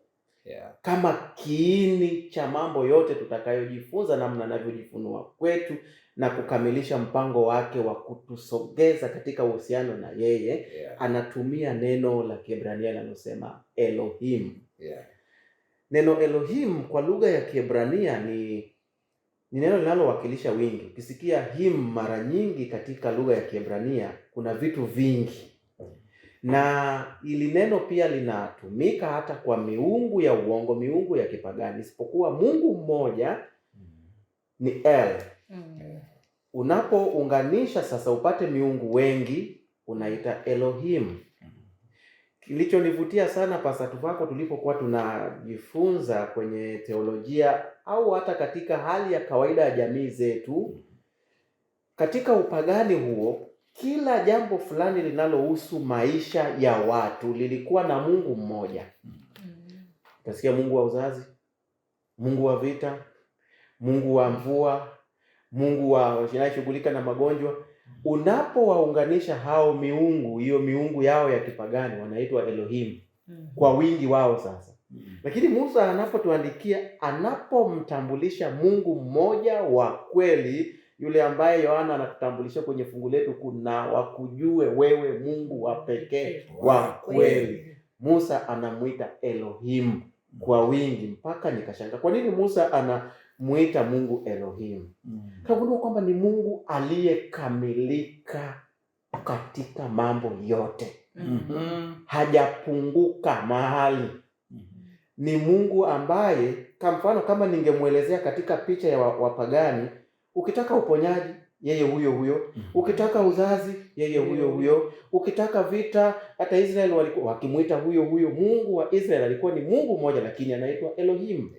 kama kiini cha mambo yote tutakayojifunza, namna anavyojifunua kwetu na kukamilisha mpango wake wa kutusogeza katika uhusiano na yeye. Anatumia neno la Kiebrania linalosema Elohim. Neno Elohim kwa lugha ya Kiebrania ni neno linalowakilisha wingi. Ukisikia him mara nyingi katika lugha ya Kiebrania, kuna vitu vingi. Na ili neno pia linatumika hata kwa miungu ya uongo, miungu ya kipagani, isipokuwa Mungu mmoja ni El. Unapounganisha sasa upate miungu wengi, unaita Elohim. Kilichonivutia sana Pastor wako tulipokuwa tunajifunza kwenye teolojia au hata katika hali ya kawaida ya jamii zetu, katika upagani huo, kila jambo fulani linalohusu maisha ya watu lilikuwa na Mungu mmoja. Utasikia Mungu wa uzazi, Mungu wa vita, Mungu wa mvua, Mungu anayeshughulika na magonjwa. Unapowaunganisha hao miungu, hiyo miungu yao ya kipagani, wanaitwa Elohim kwa wingi wao sasa. Lakini Musa anapotuandikia, anapomtambulisha Mungu mmoja wa kweli, yule ambaye Yohana anatutambulisha kwenye fungu letu, kuna wakujue wewe Mungu wa pekee wa kweli, Musa anamuita Elohim kwa wingi, mpaka nikashangaa kwa nini Musa anamuita Mungu Elohim. Kagundua kwamba ni Mungu aliyekamilika katika mambo yote. Hajapunguka mahali. Ni Mungu ambaye, kwa mfano, kama ningemuelezea katika picha ya wapagani, ukitaka uponyaji, yeye huyo huyo. Ukitaka uzazi, yeye huyo huyo. Ukitaka vita, hata Israeli walikuwa wakimuita huyo huyo. Mungu wa Israeli alikuwa ni Mungu mmoja, lakini anaitwa Elohim.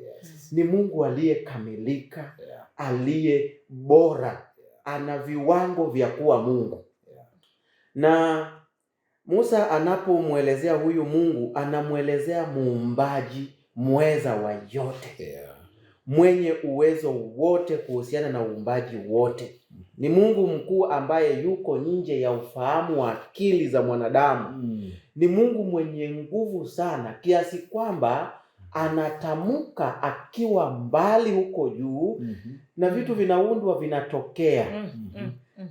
Ni Mungu aliyekamilika, aliye bora, ana viwango vya kuwa Mungu. Na Musa anapomuelezea huyu Mungu, anamuelezea muumbaji mweza wa yote, mwenye uwezo wote kuhusiana na uumbaji wote. Ni Mungu mkuu ambaye yuko nje ya ufahamu wa akili za mwanadamu. Ni Mungu mwenye nguvu sana kiasi kwamba anatamka akiwa mbali huko juu, na vitu vinaundwa, vinatokea.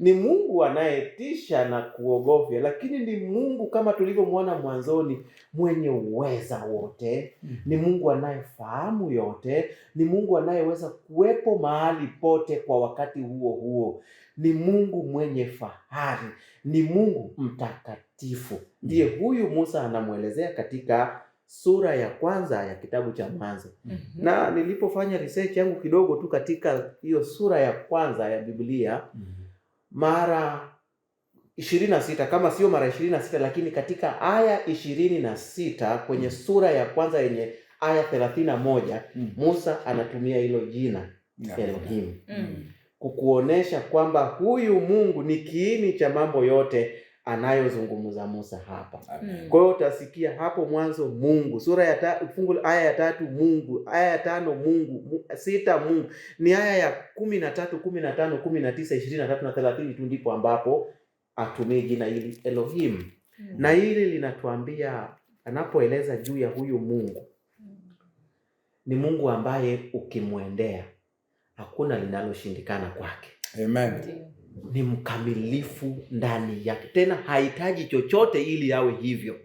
Ni Mungu anayetisha na kuogofya, lakini ni Mungu kama tulivyomwona mwanzoni, mwenye uweza wote. Ni Mungu anayefahamu yote. Ni Mungu anayeweza kuwepo mahali pote kwa wakati huo huo. Ni Mungu mwenye fahari. Ni Mungu mtakatifu. Ndiye huyu Musa anamuelezea katika sura ya kwanza ya kitabu cha Mwanzo. Na nilipofanya research yangu kidogo tu katika hiyo sura ya kwanza ya Biblia, mara 26, kama sio mara 26, lakini katika aya 26 kwenye sura ya kwanza yenye aya 31, Musa anatumia hilo jina Elohim, kukuonesha kwamba huyu Mungu ni kiini cha mambo yote anayozungumza Musa hapa. Kwa hiyo utasikia hapo mwanzo Mungu, sura ya fungu aya ya 3 Mungu, aya ya 5 Mungu, 6 Mungu. Ni aya ya 13, 15, 19, 23 na 30 tu ndipo ambapo atumie jina hili Elohim. Na hili linatuambia, anapoeleza juu ya huyu Mungu, ni Mungu ambaye ukimwendea hakuna linaloshindikana kwake. Amen. Ni mkamilifu ndani yake, tena hahitaji chochote ili awe hivyo.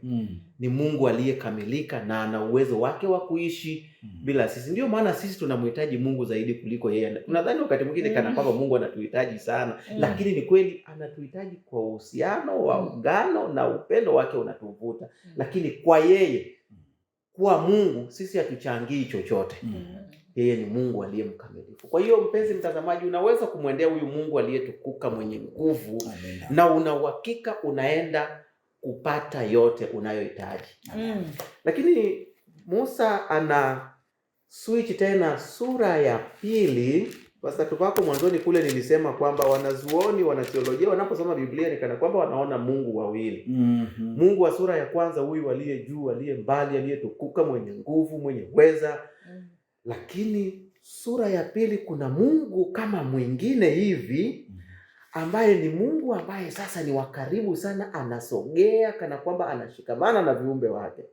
Ni Mungu aliyekamilika na ana uwezo wake wa kuishi bila sisi. Ndio maana sisi tunamhitaji Mungu zaidi kuliko yeye. Tunadhani wakati mwingine kana kwamba Mungu anatuhitaji sana, lakini ni kweli anatuhitaji kwa uhusiano wa ugano, na upendo wake unatuvuta. Lakini kwa yeye kuwa Mungu, sisi hatuchangii chochote. yeye ni Mungu aliye mkamilifu. Kwa hiyo mpenzi mtazamaji, unaweza kumwendea huyu Mungu aliyetukuka mwenye nguvu. Amina. Na una uhakika unaenda kupata yote unayohitaji. Lakini Musa ana switch tena sura ya pili. Basi tupako mwanzoni kule nilisema kwamba wanazuoni, wanateolojia wanaposoma Biblia ni kana kwamba wanaona Mungu wawili. Mungu wa sura ya kwanza, huyu aliye juu, aliye mbali, aliyetukuka, mwenye nguvu, mwenye uweza. Lakini sura ya pili kuna Mungu kama mwingine hivi, ambaye ni Mungu ambaye sasa ni wa karibu sana, anasogea kana kwamba anashikamana na viumbe wake.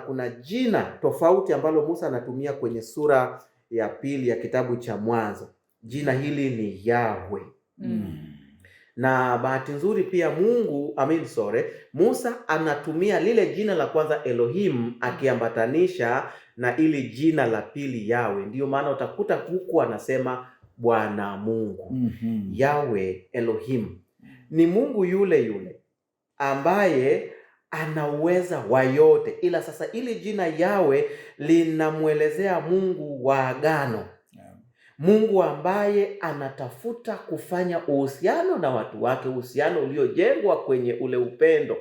Kuna jina tofauti ambalo Musa anatumia kwenye sura ya pili ya kitabu cha Mwanzo. Jina hili ni Yahweh. Na bahati nzuri pia Musa anatumia lile jina la kwanza Elohim akiambatanisha na ili jina la pili Yahweh. Ndio maana utakuta huku anasema Bwana Mungu. Yahweh Elohim ni Mungu yule yule ambaye ana uweza wa yote, ila sasa ili jina Yahweh linamuelezea Mungu wa agano. Mungu ambaye anatafuta kufanya uhusiano na watu wake, uhusiano uliojengwa kwenye ule upendo,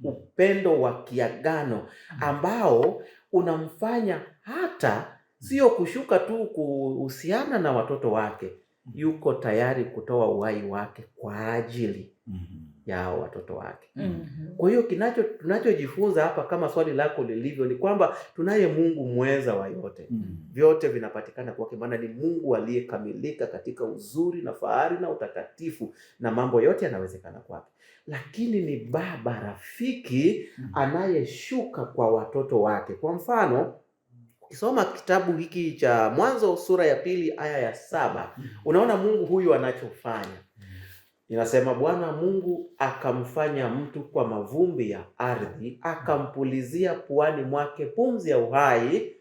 upendo wa kiagano ambao unamfanya hata sio kushuka tu kuhusiana na watoto wake, yuko tayari kutoa uhai wake kwa ajili ya watoto wake. Kwa hiyo tunachojifunza hapa, kama swali lako lilivyo, ni kwamba tunaye Mungu mweza wa yote. Vyote vinapatikana kwake, maana ni Mungu aliyekamilika katika uzuri na fahari na utakatifu, na mambo yote yanawezekana kwake. Lakini ni baba rafiki anayeshuka kwa watoto wake. Kwa mfano, ukisoma kitabu hiki cha Mwanzo sura ya pili aya ya 7, unaona Mungu huyu anachofanya. Inasema Bwana Mungu akamfanya mtu kwa mavumbi ya ardhi, akampulizia puani mwake pumzi ya uhai,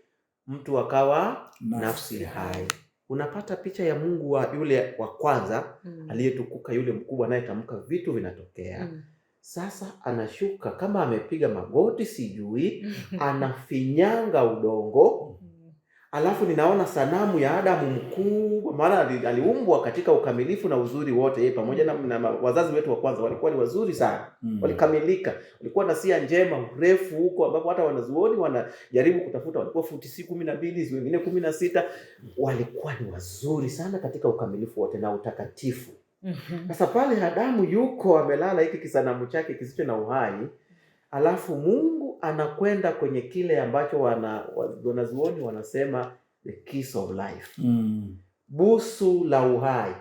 mtu akawa nafsi hai. Unapata picha ya Mungu wa yule wa kwanza aliyetukuka, yule mkubwa anayetamka vitu vinatokea. Sasa anashuka kama amepiga magoti sijui, anafinyanga udongo. Alafu ninaona sanamu ya Adamu mkubwa, maana aliumbwa katika ukamilifu na uzuri wote. Yeye pamoja na wazazi wetu wa kwanza walikuwa ni wazuri sana. Walikamilika. Walikuwa na sia njema, urefu huko ambapo hata wanazuoni wanajaribu kutafuta, walikuwa futi 12, wengine 16. Walikuwa ni wazuri sana katika ukamilifu wote na utakatifu. Sasa pale Adamu yuko amelala hiki kisanamu chake kisicho na uhai. Alafu Mungu anakwenda kwenye kile ambacho wanazuoni wanasema the kiss of life. Busu la uhai.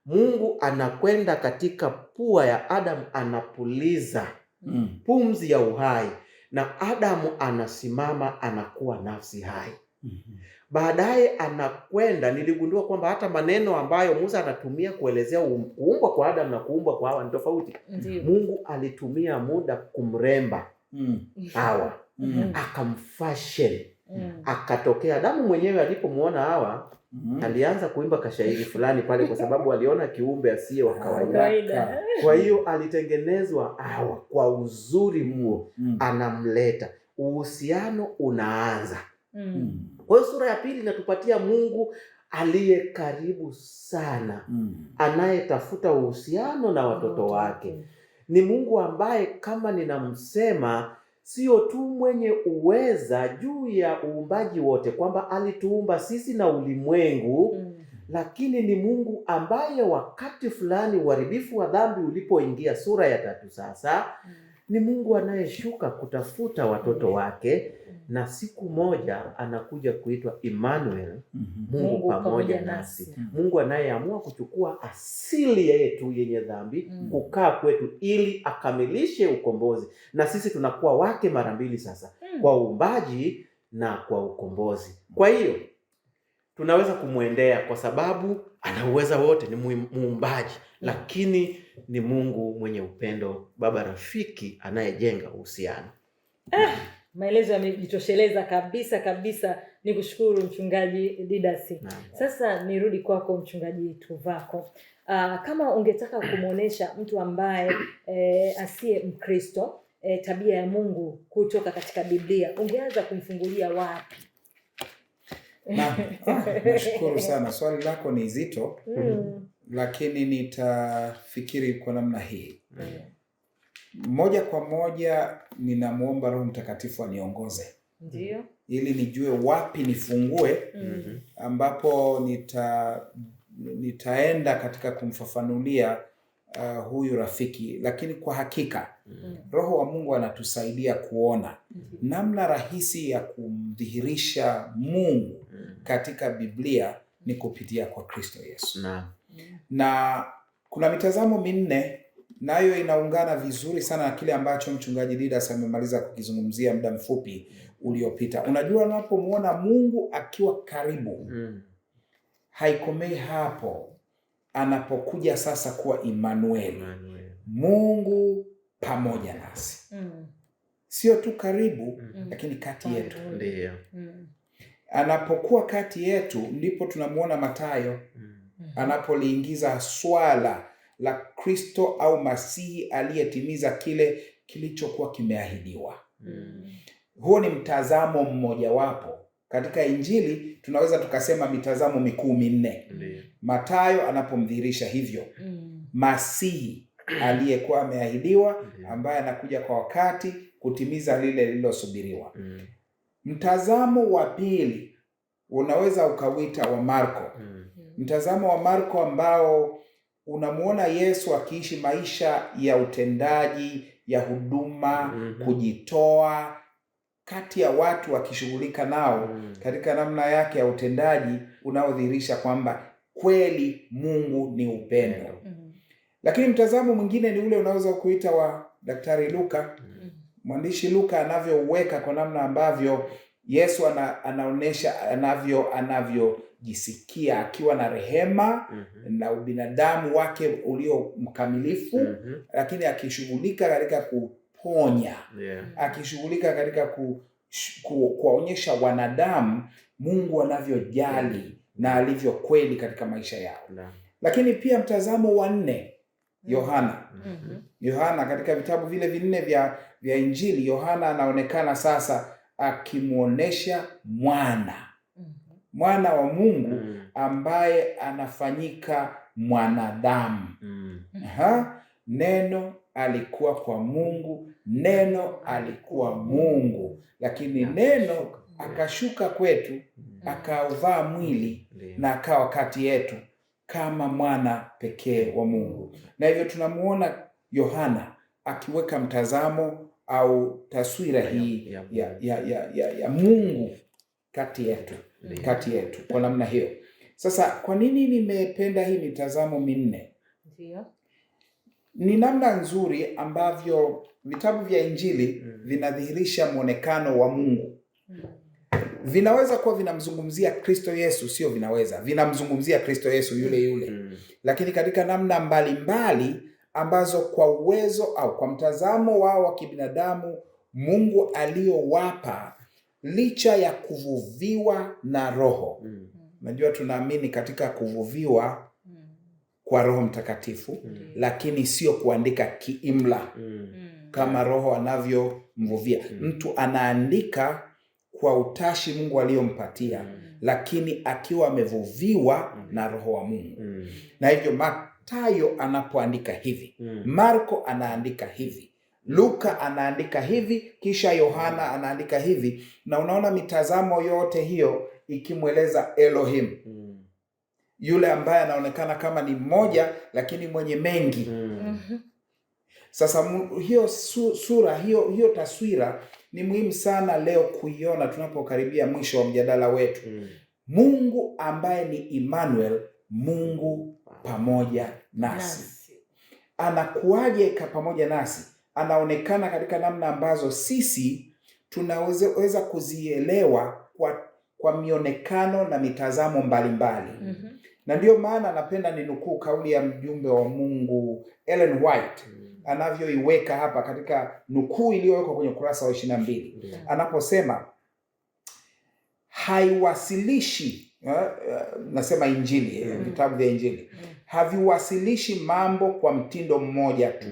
Mungu anakwenda katika pua ya Adamu, anapuliza pumzi ya uhai, na Adamu anasimama, anakuwa nafsi hai. Baadaye anakwenda, niligundua kwamba hata maneno ambayo Musa anatumia kuelezea kuumbwa kwa Adamu na kuumbwa kwa Hawa ni tofauti. Mungu alitumia muda kumremba Hawa, akamfashion, akatokea. Adamu mwenyewe alipomuona Hawa, alianza kuimba kashairi fulani pale, kwa sababu aliona kiumbe asiye wa kawaida. Kwa hiyo alitengenezwa Hawa kwa uzuri huo, anamleta, uhusiano unaanza. Kwa hiyo sura ya pili inatupatia Mungu aliye karibu sana, anayetafuta uhusiano na watoto wake. Ni Mungu ambaye kama ninamsema, sio tu mwenye uweza juu ya uumbaji wote, kwamba alituumba sisi na ulimwengu, lakini ni Mungu ambaye wakati fulani uharibifu wa dhambi ulipoingia, sura ya 3 sasa, ni Mungu anayeshuka kutafuta watoto wake, na siku moja anakuja kuitwa Emmanuel, Mungu pamoja nasi. Mungu anayeamua kuchukua asili yetu yenye dhambi, kukaa kwetu ili akamilishe ukombozi, na sisi tunakuwa wake mara mbili sasa, kwa uumbaji na kwa ukombozi. Kwa hiyo tunaweza kumwendea kwa sababu ana uweza wote, ni muumbaji, lakini ni Mungu mwenye upendo, baba rafiki anayejenga uhusiano. Maelezo yamejitosheleza kabisa kabisa. Nikushukuru Mchungaji Didas. Sasa nirudi kwako Mchungaji Tuvako. Kama ungetaka kumuonesha mtu ambaye asiye Mkristo tabia ya Mungu kutoka katika Biblia, ungeanza kumfungulia wapi? Nashukuru sana. Swali lako ni zito, lakini nitafikiri kwa namna hii. Moja kwa moja ninamuomba Roho Mtakatifu aniongoze. Ndio. Ili nijue wapi nifungue, ambapo nitaenda katika kumfafanulia huyu rafiki, lakini kwa hakika Roho wa Mungu anatusaidia kuona namna rahisi ya kumdhihirisha Mungu katika Biblia ni kupitia kwa Kristo Yesu. Na kuna mitazamo minne, nayo inaungana vizuri sana na kile ambacho mchungaji Didas amemaliza kukizungumzia muda mfupi uliopita. Unajua, unapomuona Mungu akiwa karibu, haikomei hapo. Anapokuja sasa kuwa Emmanuel, Mungu pamoja nasi. Sio tu karibu, lakini kati yetu. Ndio. Anapokuwa kati yetu ndipo tunamuona Mathayo anapoliingiza swala la Kristo au Masihi aliyetimiza kile kilichokuwa kimeahidiwa. Huo ni mtazamo mmojawapo. Katika Injili tunaweza tukasema mitazamo mikuu minne. Mathayo anapomdhihirisha hivyo Masihi aliyekuwa ameahidiwa, ambaye anakuja kwa wakati kutimiza lile lililosubiriwa. Mtazamo wa pili unaweza ukawita wa Marko. Mtazamo wa Marko ambao unamuona Yesu akiishi maisha ya utendaji, ya huduma, kujitoa kati ya watu akishughulika nao katika namna yake ya utendaji unaodhihirisha kwamba kweli Mungu ni upendo. Lakini mtazamo mwingine ni ule unaweza kuita wa Daktari Luka. Mwandishi Luka anavyouweka kwa namna ambavyo Yesu anaonesha anavyojisikia akiwa na rehema na ubinadamu wake ulio mkamilifu, lakini akishughulika katika kuponya, akishughulika katika kuwaonyesha wanadamu Mungu anavyojali na alivyo kweli katika maisha yao. Lakini pia mtazamo wa nne, Yohana. Yohana katika vitabu vile vinne vya Injili, Yohana anaonekana sasa akimuonesha mwana wa Mungu ambaye anafanyika mwanadamu. Neno alikuwa kwa Mungu, neno alikuwa Mungu, lakini neno akashuka kwetu, akavaa mwili na akawa kati yetu kama mwana pekee wa Mungu. Na hivyo tunamuona Yohana akiweka mtazamo au taswira hii ya Mungu kati yetu kwa namna hiyo. Sasa kwa nini nimependa hii mitazamo minne? Ni namna nzuri ambavyo vitabu vya Injili vinadhihirisha mwonekano wa Mungu. Vinaweza kuwa vinamzungumzia Kristo Yesu, sio vinaweza, vinamzungumzia Kristo Yesu yule. Lakini katika namna mbalimbali ambazo kwa uwezo au kwa mtazamo wao wa kibinadamu Mungu aliyowapa licha ya kuvuviwa na Roho. Najua tunaamini katika kuvuviwa kwa Roho Mtakatifu, lakini sio kuandika kiimla kama Roho anavyomvuvia. Mtu anaandika kwa utashi Mungu aliyompatia, lakini akiwa amevuviwa na Roho wa Mungu. Na hivyo Mathayo anapoandika hivi, Marko anaandika hivi, Luka anaandika hivi, kisha Yohana anaandika hivi, na unaona mitazamo yote hiyo ikimweleza Elohim, yule ambaye anaonekana kama ni mmoja lakini mwenye mengi. Sasa hiyo sura hiyo taswira ni muhimu sana leo kuiona tunapokaribia mwisho wa mjadala wetu. Mungu ambaye ni Emmanuel, Mungu pamoja nasi. Anakuwaje pamoja nasi? Anaonekana katika namna ambazo sisi tunaweza kuzielewa kwa mionekano na mitazamo mbalimbali. Na ndio maana napenda ninukuu kauli ya mjumbe wa Mungu Ellen White anavyoiweka hapa katika nukuu iliyowekwa kwenye ukurasa wa 22. Anaposema haiwasilishi, nasema Injili, vitabu vya Injili haviwasilishi mambo kwa mtindo mmoja tu.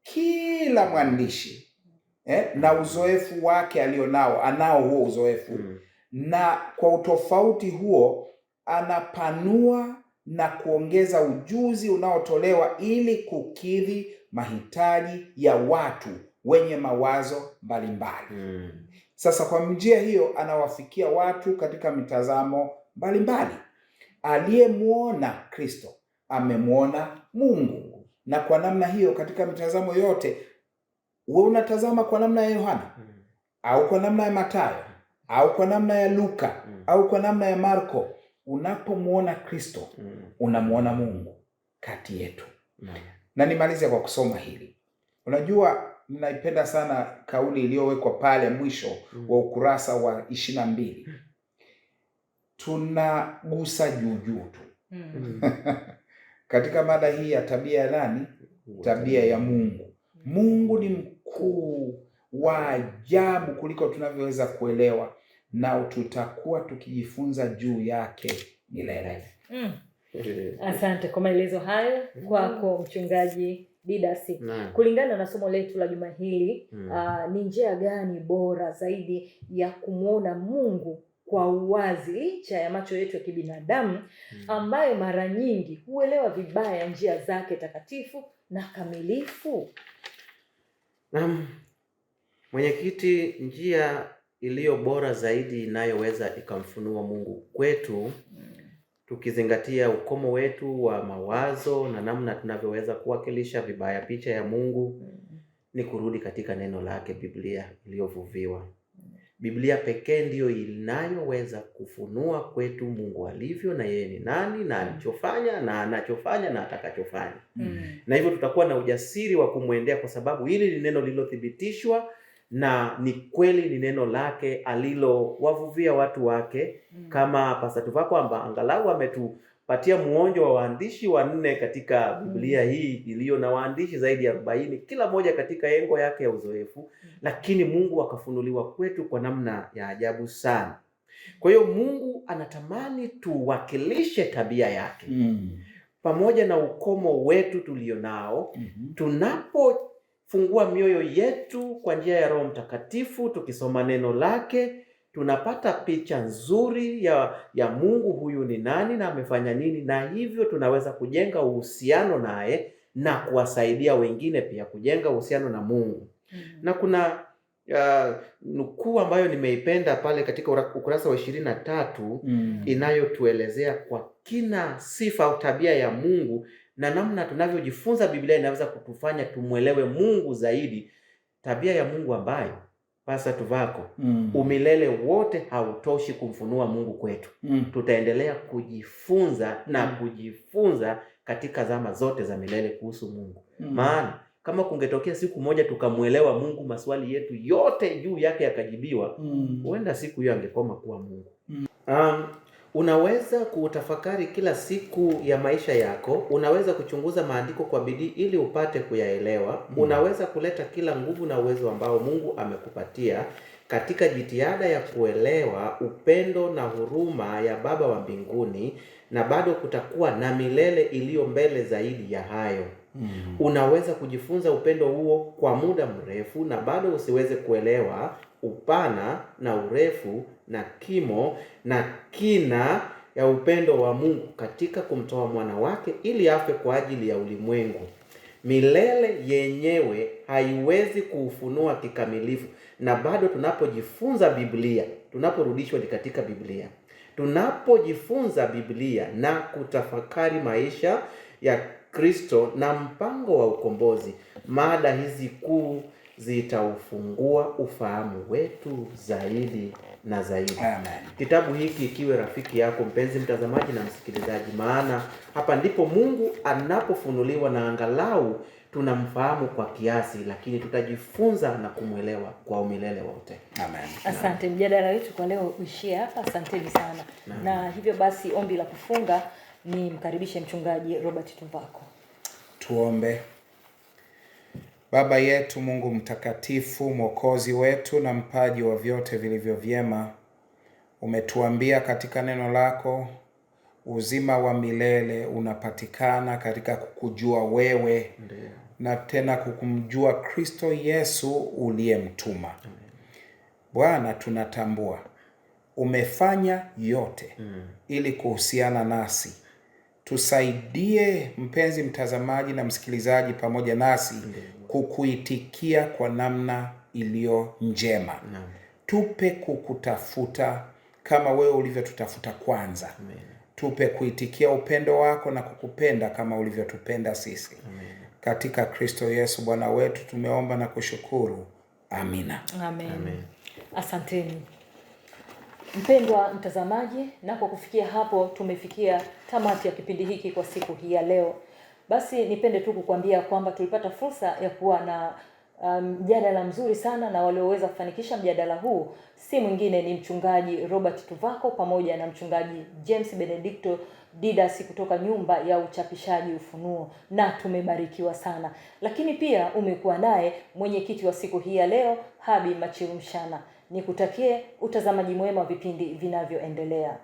Kila mwandishi na uzoefu wake alionao, anao huo uzoefu, na kwa utofauti huo anapanua na kuongeza ujuzi unaotolewa ili kukidhi mahitaji ya watu wenye mawazo mbalimbali. Sasa kwa njia hiyo anawafikia watu katika mitazamo mbalimbali. Aliyemwona Kristo amemwona Mungu, na kwa namna hiyo katika mitazamo yote, wewe unatazama kwa namna ya Yohana au kwa namna ya Mathayo au kwa namna ya Luka au kwa namna ya Marko, unapomwona Kristo unamwona Mungu kati yetu. Na nimalize kwa kusoma hili. Unajua, ninaipenda sana kauli iliyowekwa pale mwisho wa ukurasa wa 22. Tunagusa juu tu katika mada hii ya tabia ya nani? Tabia ya Mungu. Mungu ni mkuu, wa ajabu kuliko tunavyoweza kuelewa, na tutakuwa tukijifunza juu yake milele. Asante kwa maelezo hayo kwako Mchungaji Didas. Kulingana na somo letu la juma hili, ni njia gani bora zaidi ya kumwona Mungu kwa uwazi licha ya macho yetu ya kibinadamu ambayo mara nyingi huelewa vibaya njia zake takatifu na kamilifu? Naam, mwenyekiti, njia iliyo bora zaidi inayoweza ikamfunua Mungu kwetu, tukizingatia ukomo wetu wa mawazo na namna tunavyoweza kuwakilisha vibaya picha ya Mungu, ni kurudi katika neno lake, Biblia iliyovuviwa. Biblia pekee ndiyo inayoweza kufunua kwetu Mungu alivyo, na yeye ni nani, na alichofanya na anachofanya na atakachofanya. Na hivyo tutakuwa na ujasiri wa kumwendea, kwa sababu hili ni neno lililothibitishwa na ni kweli, ni neno lake alilowavuvia watu wake. Kama Pastor Tuvako kwamba angalau ametupatia muonjo wa waandishi 4 katika Biblia hii iliyo na waandishi zaidi ya 40, kila moja katika engo yake ya uzoefu, lakini Mungu akafunuliwa kwetu kwa namna ya ajabu sana. Kwa hiyo Mungu anatamani tuwakilishe tabia yake pamoja na ukomo wetu tulionao. Tunapofungua mioyo yetu kwa njia ya Roho Mtakatifu, tukisoma neno lake, tunapata picha nzuri ya Mungu, huyu ni nani na amefanya nini, na hivyo tunaweza kujenga uhusiano naye na kuwasaidia wengine pia kujenga uhusiano na Mungu. Na kuna nukuu ambayo nimeipenda pale katika ukurasa wa 23 inayotuelezea kwa kina sifa au tabia ya Mungu, na namna tunavyojifunza Biblia inaweza kutufanya tumwelewe Mungu zaidi. Tabia ya Mungu ambayo, Pastor Tuvako, umilele wote hautoshi kumfunua Mungu kwetu. Tutaendelea kujifunza na kujifunza katika zama zote za milele kuhusu Mungu. Maana kama kungetokea siku moja tukamwelewa Mungu, maswali yetu yote juu yake yakajibiwa, huenda siku hiyo angekoma kuwa Mungu. Unaweza kutafakari kila siku ya maisha yako, unaweza kuchunguza maandiko kwa bidii ili upate kuyaelewa. Unaweza kuleta kila nguvu na uwezo ambao Mungu amekupatia katika jitihada ya kuelewa upendo na huruma ya Baba wa mbinguni, na bado kutakuwa na milele iliyo mbele zaidi ya hayo. Unaweza kujifunza upendo huo kwa muda mrefu na bado usiweze kuelewa upana na urefu na kimo na kina ya upendo wa Mungu katika kumtoa mwana wake ili afe kwa ajili ya ulimwengu. Milele yenyewe haiwezi kuufunua kikamilifu, na bado tunapojifunza Biblia, tunaporudishwa katika Biblia, tunapojifunza Biblia na kutafakari maisha ya Kristo na mpango wa ukombozi, mada hizi kuu zitaufungua ufahamu wetu zaidi na zaidi. Amen. Kitabu hiki kiwe rafiki yako mpenzi mtazamaji na msikilizaji, maana hapa ndipo Mungu anapofunuliwa, na angalau tunamfahamu kwa kiasi, lakini tutajifunza na kumwelewa kwa umilele wote. Amen. Asante. Mjadala wetu kwa leo uishie hapa. Asanteni sana. Na hivyo basi, ombi la kufunga ni mkaribishe Mchungaji Robert Tuvako. Tuombe. Baba yetu Mungu mtakatifu, Mwokozi wetu na mpaji wa vyote vilivyo vyema, umetuambia katika neno lako uzima wa milele unapatikana katika kukujua wewe. Ndiyo. Na tena kukumjua Kristo Yesu uliyemtuma. Bwana, tunatambua umefanya yote ili kuhusiana nasi. Tusaidie mpenzi mtazamaji na msikilizaji pamoja nasi kukuitikia kwa namna iliyo njema. Tupe kukutafuta kama wewe ulivyotutafuta kwanza. Tupe kuitikia upendo wako na kukupenda kama ulivyotupenda sisi. Katika Kristo Yesu Bwana wetu tumeomba na kushukuru. Amina. Amen. Asanteni. Mpendwa mtazamaji, na kwa kufikia hapo tumefikia tamati ya kipindi hiki kwa siku hii ya leo. Basi nipende tu kukuambia kwamba tulipata fursa ya kuwa na mjadala mzuri sana, na walioweza kufanikisha mjadala huu si mwingine ni mchungaji Robert Tuvako pamoja na mchungaji James Benedicto Didas kutoka nyumba ya uchapishaji Ufunuo, na tumebarikiwa sana. Lakini pia umekuwa naye mwenyekiti wa siku hii ya leo Habi Machilu Mshana. Nikutakie utazamaji mwema wa vipindi vinavyoendelea.